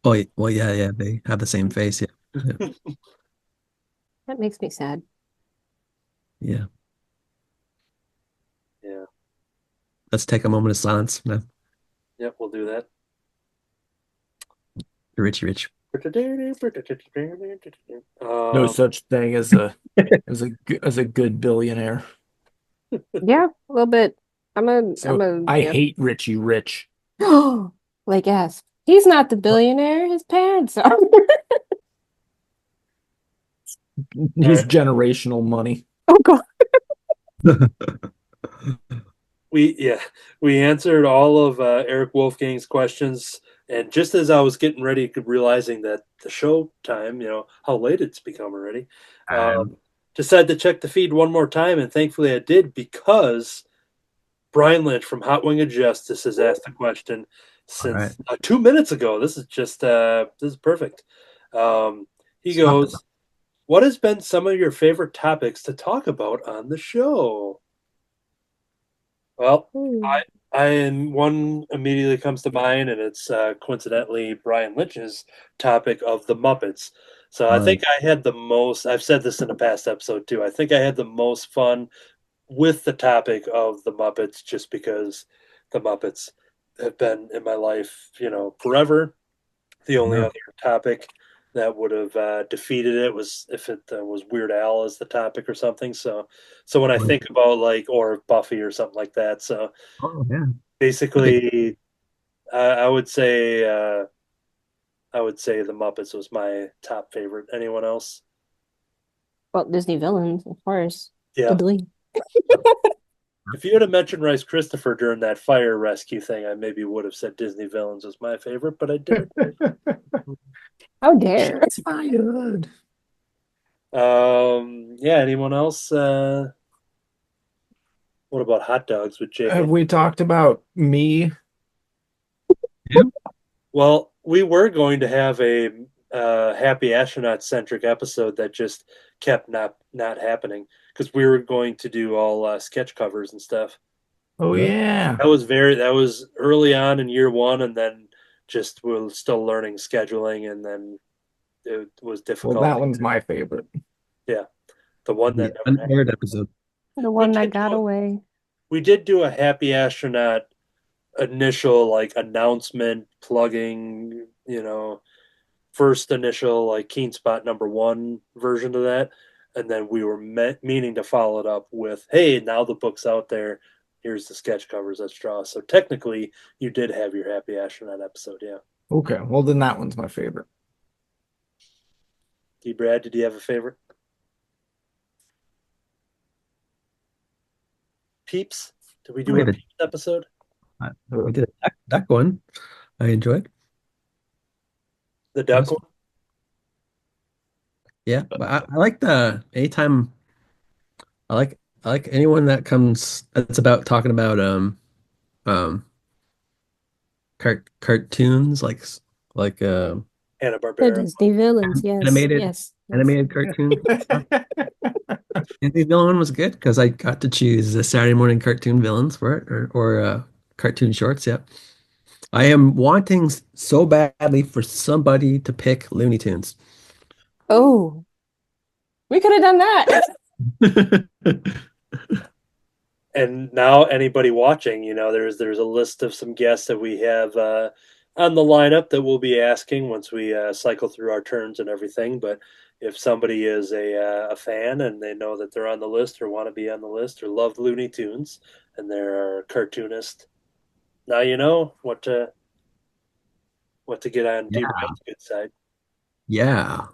Oh, well, yeah, they have the same face. Yeah. That makes me sad. Yeah. Yeah. Let's take a moment of silence now. Yep, we'll do that. Richie Rich. No such thing as a good billionaire. Yeah, a little bit. So I hate Richie Rich. Like yes. He's not the billionaire, his parents are. He's generational money. Oh God. We answered all of Eric Wolfgang's questions, and just as I was getting ready, realizing that the show time, how late it's become already, decided to check the feed one more time, and thankfully I did, because Brian Lynch from Hot Wing of Justice has asked the question since 2 minutes ago. This is just this is perfect. He goes, "What has been some of your favorite topics to talk about on the show?" Well, one immediately comes to mind, and it's coincidentally Brian Lynch's topic of the Muppets. So I think I had the most. I've said this in a past episode too. I think I had the most fun with the topic of the Muppets, just because the Muppets have been in my life, forever. The only other topic that would have defeated it was if it was Weird Al as the topic or something. So when I think about or Buffy or something like that, so basically, I would say the Muppets was my top favorite. Anyone else? Well, Disney villains, of course. Yeah. Dudley. If you had have mentioned Rice Christopher during that fire rescue thing, I maybe would have said Disney villains was my favorite, but I didn't. How dare! It's fired. Yeah. Anyone else? What about hot dogs with Jake? Have we talked about me? Well, we were going to have a Happy Astronaut centric episode that just kept not happening, because we were going to do all sketch covers and stuff. Oh yeah, that was early on in year one, and then just we were still learning scheduling, and then it was difficult. Well, that one's my favorite. Yeah, the one that unaired episode. The one that got away. We did do a Happy Astronaut initial announcement plugging, first initial Keen Spot #1 version of that, and then we were meaning to follow it up with, hey, now the book's out there, here's the sketch covers, let's draw. So technically you did have your Happy Astronaut episode. Yeah. Okay, well then that one's my favorite. Brad, did you have a favorite? Peeps? Did we do a Peeps episode? We did a duck one. I enjoyed the duck one. Yeah, but I like the anytime I like anyone that comes that's about talking about um cartoons like The Hanna-Barbera. Disney villains, yes, animated yes, yes. animated cartoon stuff. And the villain was good because I got to choose the Saturday morning cartoon villains for it or cartoon shorts. Yeah, I am wanting so badly for somebody to pick Looney Tunes. Oh, we could have done that. And now anybody watching, there's a list of some guests that we have on the lineup that we'll be asking once we cycle through our turns and everything. But if somebody is a fan and they know that they're on the list or want to be on the list or love Looney Tunes and they're a cartoonist, now you know what to get on Yeah, D Brad's good side. yeah,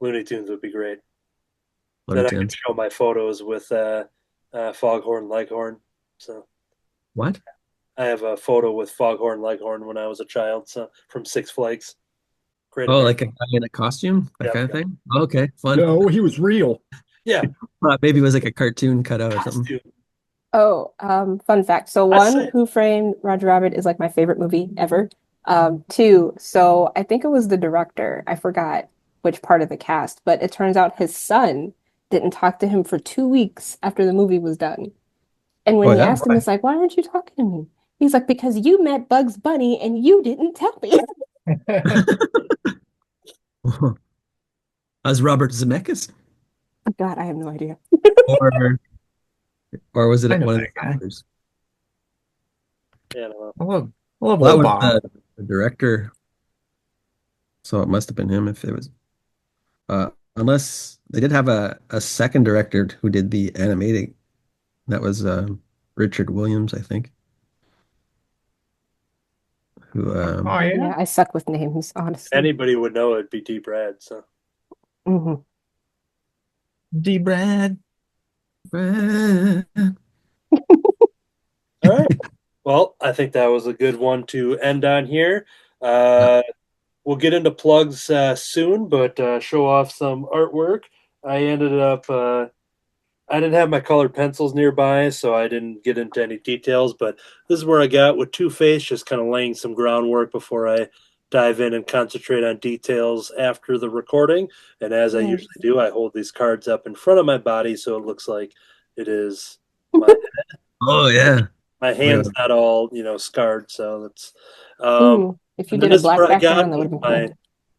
Looney Tunes would be great. Looney Then I can Tunes. show my photos with Foghorn Leghorn. So What? I have a photo with Foghorn Leghorn when I was a child, so from Six Flags. Great Oh, American. like a guy in a costume, that Yep, kind of yep. thing. Okay, fun. No, he was real. Yeah, Maybe it was like a cartoon cutout or something. costume. Oh, fun fact. So I one, say, Who Framed Roger Rabbit is like my favorite movie ever. Two, so I think it was the director. I forgot which part of the cast, but it turns out his son didn't talk to him for 2 weeks after the movie was done. And when Oh he yeah. asked him, it's like, why aren't you talking to me? He's like, because you met Bugs Bunny and you didn't tell me. As Robert Zemeckis, God, I have no idea. or or was I it know one of that the guy. actors? yeah, I don't know. I love Well, that old was Bob. the director, so it must have been him if it was. Unless they did have a second director who did the animating. That was Richard Williams, I think. Who Oh yeah. Yeah, I suck with names, honestly. Anybody would know it'd be D Brad. So Hmm. D Brad. all right. Well, I think that was a good one to end on here. Uh, we'll get into plugs soon, but show off some artwork. I ended up I didn't have my colored pencils nearby, so I didn't get into any details. But this is where I got with Two-Face, just kind of laying some groundwork before I dive in and concentrate on details after the recording. And as I usually Nice. do, I hold these cards up in front of my body so it looks like it is my Oh yeah. my Look at hand's not all scarred. So that's Ooh, if you and then did a this is black where I got background, that would with have been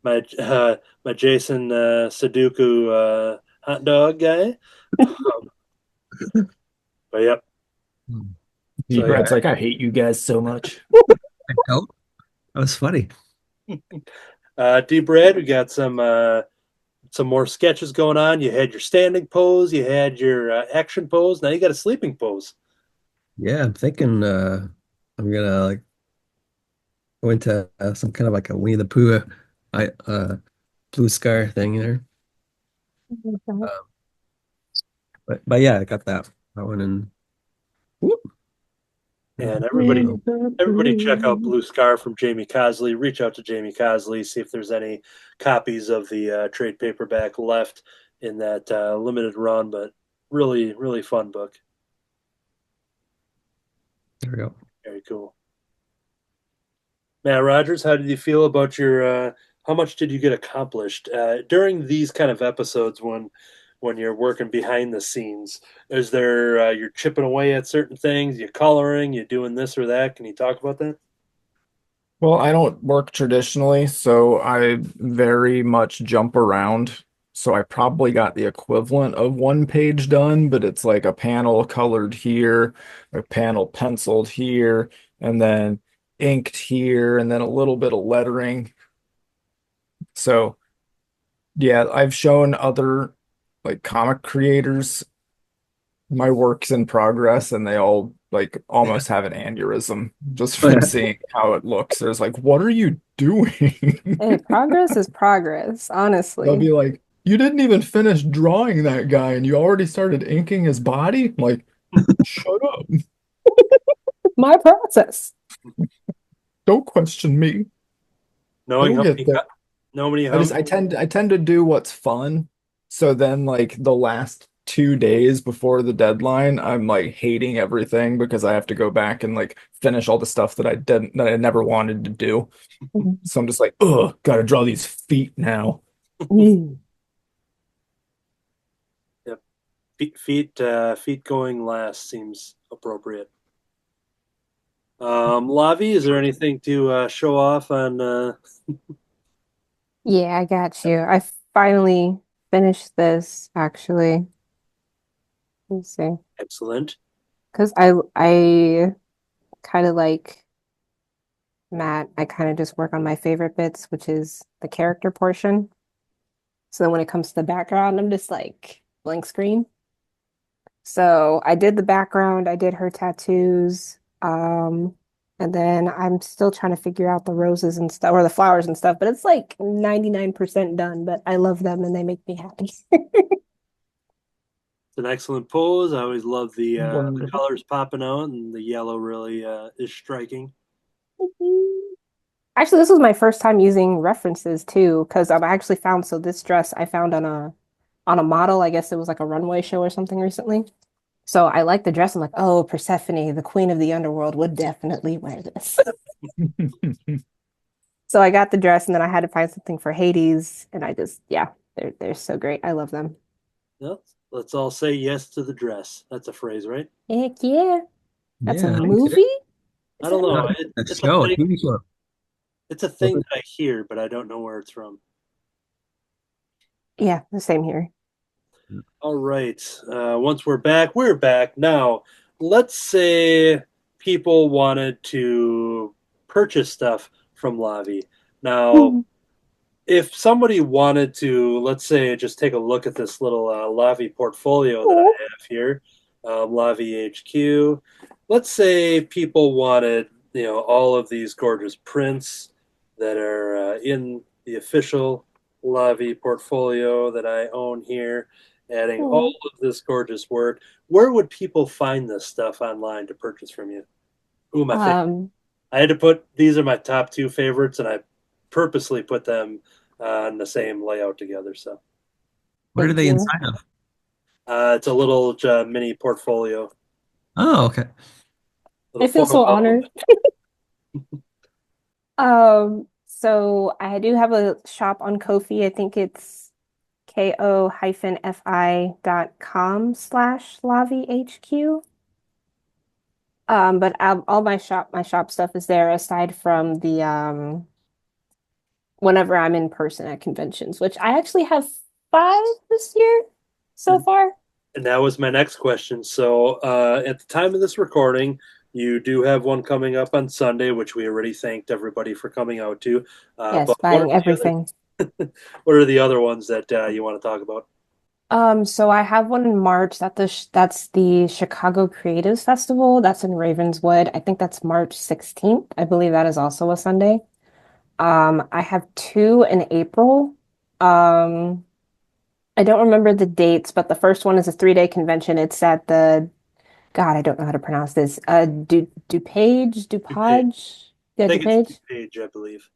my cool. my my Jason Sudoku hot dog guy. But yep. that. D So yeah. Brad's like, I hate you guys so much. I don't. That was funny. D Brad, we got some more sketches going on. You had your standing pose, you had your action pose. Now you got a sleeping pose. Yeah, I'm thinking I'm gonna like go into some kind of like a Winnie the Pooh I blue scar thing there. Mhm. Uh, but yeah, I got that one and whoop. And everybody check out Liverpool. Blue Scar from Jamie Cosley. Reach out to Jamie Cosley, see if there's any copies of the trade paperback left in that limited run. But really, really fun book. There we go. Very cool. Matt Rodgers, how did you feel about your? How much did you get accomplished during these kind of episodes when you're working behind the scenes? Is there you're chipping away at certain things? You coloring? You doing this or that? Can you talk about that? Well, I don't work traditionally, so I very much jump around. So I probably got the equivalent of one page done, but it's like a panel colored here, a panel penciled here, and then inked here, and then a little bit of lettering. So yeah, I've shown other like comic creators my work's in progress, and they all like almost have an aneurysm just Oh, from yeah. seeing how it looks. There's like, what are you Hey, doing? progress is progress, They'll honestly. be like, you didn't even finish drawing that guy and you already started inking his body? I'm like, shut up. My process. Don't question me. Knowing It'll how get many there. Nobody I home. just I tend to do what's fun. So then like the last 2 days before the deadline, I'm like hating everything because I have to go back and like finish all the stuff that I never wanted to do. So I'm just like, ugh, gotta draw these feet now. Yep. Feet going last seems appropriate. Lavi, is there anything to show off on? Yeah, I got you. I finally finished this actually. Let's see. Excellent. Because I kind of like Matt, I kind of just work on my favorite bits, which is the character portion. So then when it comes to the background, I'm just like blank screen. So I did the background, I did her tattoos, and then I'm still trying to figure out the roses and stuff or the flowers and stuff, but it's like 99% done, but I love them and they make me happy. It's an excellent pose. I always love the Wonderful. colors popping out, and the yellow really is striking. Actually, this was my first time using references too, because I actually found so this dress I found on a model. I guess it was like a runway show or something recently. So I like the dress. I'm like, oh, Persephone, the queen of the underworld, would definitely wear this. So I got the dress, and then I had to find something for Hades, and I just yeah, they're so great. I love them. Well, let's all say yes to the dress. That's a phrase, right? Heck yeah, that's a Yeah, I think so. movie. I Is don't that know. right? It's a Show, thing. TV show. It's a thing that I hear, but I don't know where it's from. Yeah, the same here. All right. Once we're back. Now, let's say people wanted to purchase stuff from Lavi. Now, if somebody wanted to, let's say, just take a look at this little Lavi portfolio that I have here, Lavi HQ. Let's say people wanted, all of these gorgeous prints that are in the official Lavi portfolio that I own here, adding all Oh. of this gorgeous work. Where would people find this stuff online to purchase from you? Ooh, my favorite. Um, I had to put these are my top two favorites, and I purposely put them in the same layout together. So What are thank they you. inside of? it's a little mini portfolio, Oh, okay. I little feel photo so album. honored. So I do have a shop on Ko-fi. I think it's ko-fi.com/LaviHQ. But all my shop stuff is there aside from the whenever I'm in person at conventions, which I actually have 5 this year so And, far. and that was my next question. So at the time of this recording, you do have one coming up on Sunday, which we already thanked everybody for coming out to. Yes, But what are buying everything. what are the other ones that you want to talk about? So I have one in March that's the Chicago Creatives Festival. That's in Ravenswood. I think that's March 16th. I believe that is also a Sunday. I have 2 in April. Um, I don't remember the dates, but the first one is a 3-day convention. It's at the God, I don't know how to pronounce this. DuPage. Yeah, I think it's DuPage, DuPage, I believe.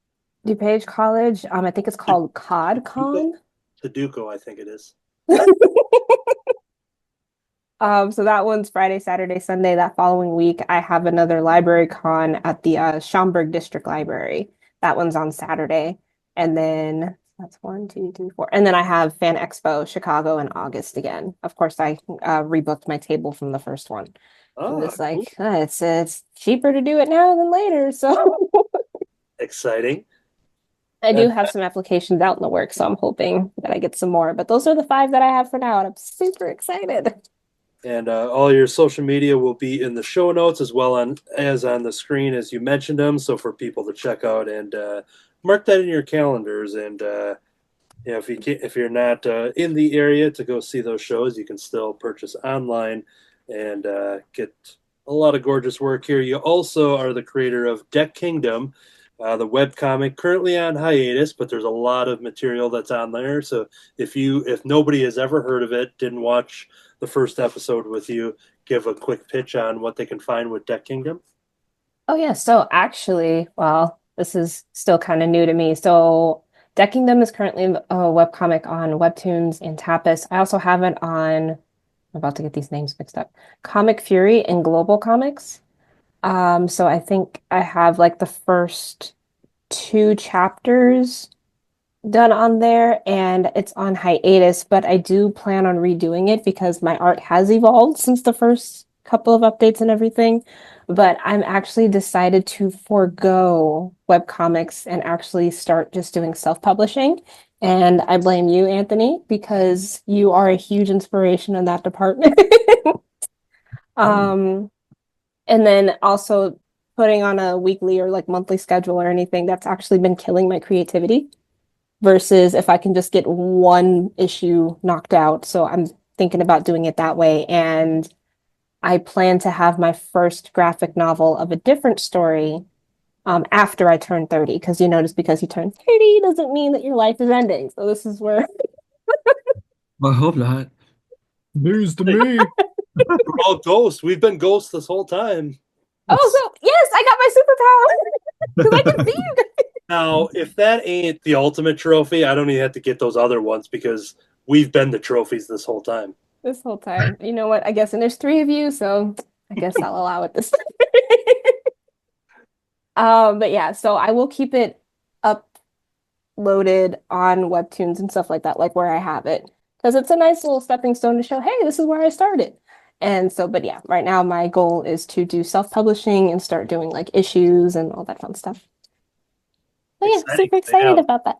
DuPage College. I think it's called Duco? CodCon. Duco, I think it is. So that one's Friday, Saturday, Sunday. That following week, I have another library con at the Schaumburg District Library. That one's on Saturday. And then that's 1, 2, 3, 4. And then I have Fan Expo Chicago in August again. Of course, I rebooked my table from the first one. I'm Ah, just cool. like, it's cheaper to do it now than later. So Exciting. I do And have some applications out in the works, so I'm hoping that I get some more. But those are the 5 that I have for now, and I'm super excited. And all your social media will be in the show notes as well as on the screen as you mentioned them. So for people to check out and mark that in your calendars. And if you're not in the area to go see those shows, you can still purchase online and get a lot of gorgeous work here. You also are the creator of DecKingdom, the webcomic currently on hiatus, but there's a lot of material that's on there. So if nobody has ever heard of it, didn't watch the first episode with you, give a quick pitch on what they can find with DecKingdom. Oh yeah, so actually, well, this is still kind of new to me. So DecKingdom is currently a webcomic on Webtoons and Tapas. I also have it on, I'm about to get these names mixed up, Comic Fury and Global Comics. So I think I have like the first 2 chapters done on there, and it's on hiatus, but I do plan on redoing it because my art has evolved since the first couple of updates and everything. But I'm actually decided to forego webcomics and actually start just doing self-publishing. And I blame you, Anthony, because you are a huge inspiration in that department. And then also putting on a weekly or like monthly schedule or anything, that's actually been killing my creativity versus if I can just get one issue knocked out. So I'm thinking about doing it that way. And I plan to have my first graphic novel of a different story after I turn 30, because you notice because you turn 30 doesn't mean that your life is ending. So this is where I hope not. News to me. We're all ghosts. We've been ghosts this whole time. so yes, I got my superpower because I can see you guys. Now, if that ain't the ultimate trophy, I don't even have to get those other ones because we've been the trophies this whole time. This whole time. You know what? I guess, and there's 3 of you, so I guess I'll allow it this time. But yeah, so I will keep it uploaded on Webtoons and stuff like that, like where I have it, because it's a nice little stepping stone to show, hey, this is where I started. And so, but yeah, right now my goal is to do self-publishing and start doing like issues and all that fun stuff. But yeah, Exciting. super excited about that.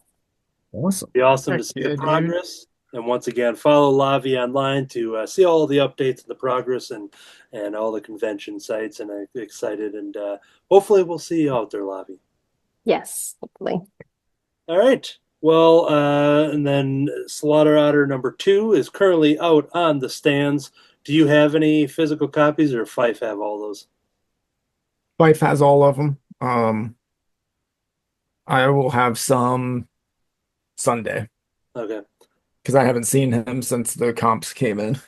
Awesome. Be awesome to Heck see yeah, the dude. progress. And once again, follow Lavi online to see all the updates and the progress and all the convention sites. And I'm excited, and hopefully we'll see you out there, Lavi. Yes, hopefully. All right. Well, and then Slaughter Otter number 2 is currently out on the stands. Do you have any physical copies, or FIFE have all those? FIFE has all of them. I will have some Sunday Okay. because I haven't seen him since the comps came in.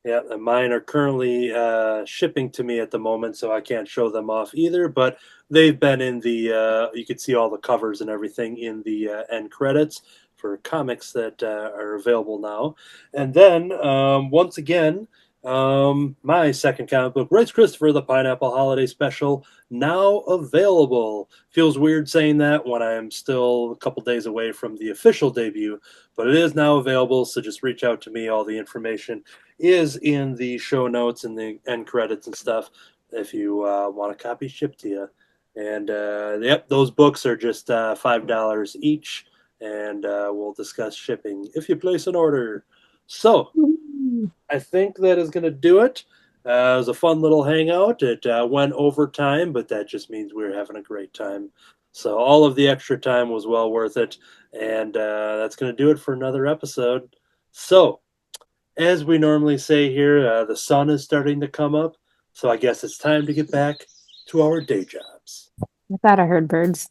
Yeah, and mine are currently shipping to me at the moment, so I can't show them off either. But they've been in the, you can see all the covers and everything in the end credits for comics that are available now. And then, once again, my second comic book, Rice Christopher, the Pineapple Holiday Special, now available. Feels weird saying that when I'm still a couple days away from the official debut, but it is now available, so just reach out to me. All the information is in the show notes and the end credits and stuff if you want a copy shipped to you. And yep, those books are just $5 each, and we'll discuss shipping if you place an order. So I think that is going to do it. It was a fun little hangout. It went over time, but that just means we were having a great time. So all of the extra time was well worth it. And that's going to do it for another episode. So, as we normally say here, the sun is starting to come up. So I guess it's time to get back to our day jobs. I thought I heard birds.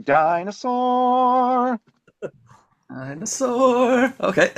dinosaur. Dinosaur. Okay.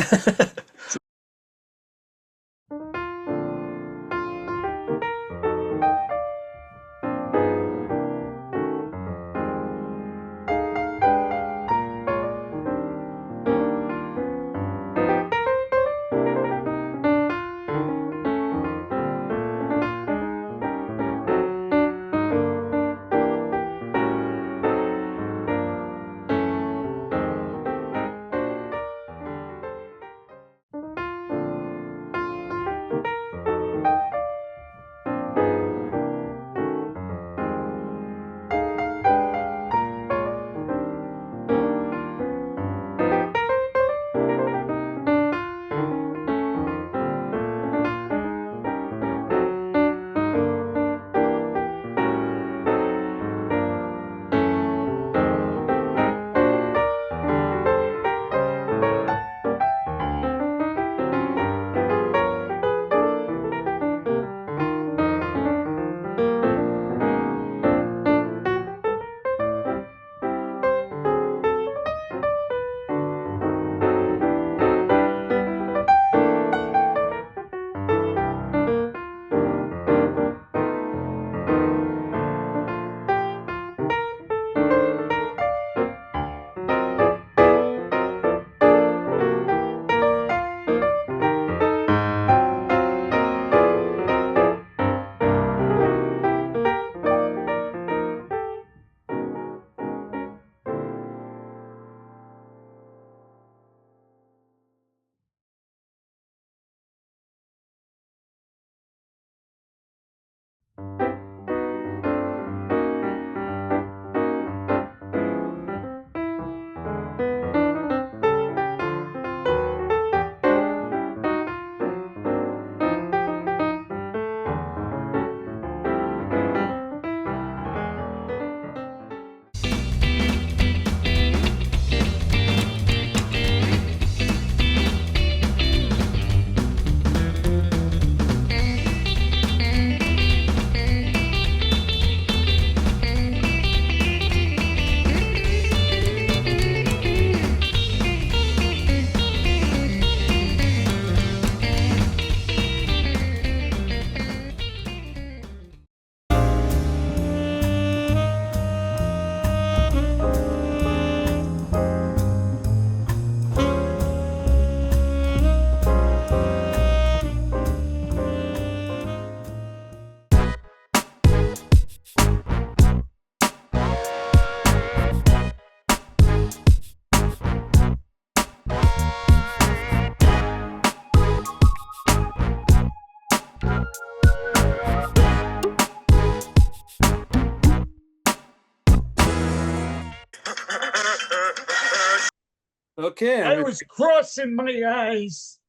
Okay. I was crossing my eyes.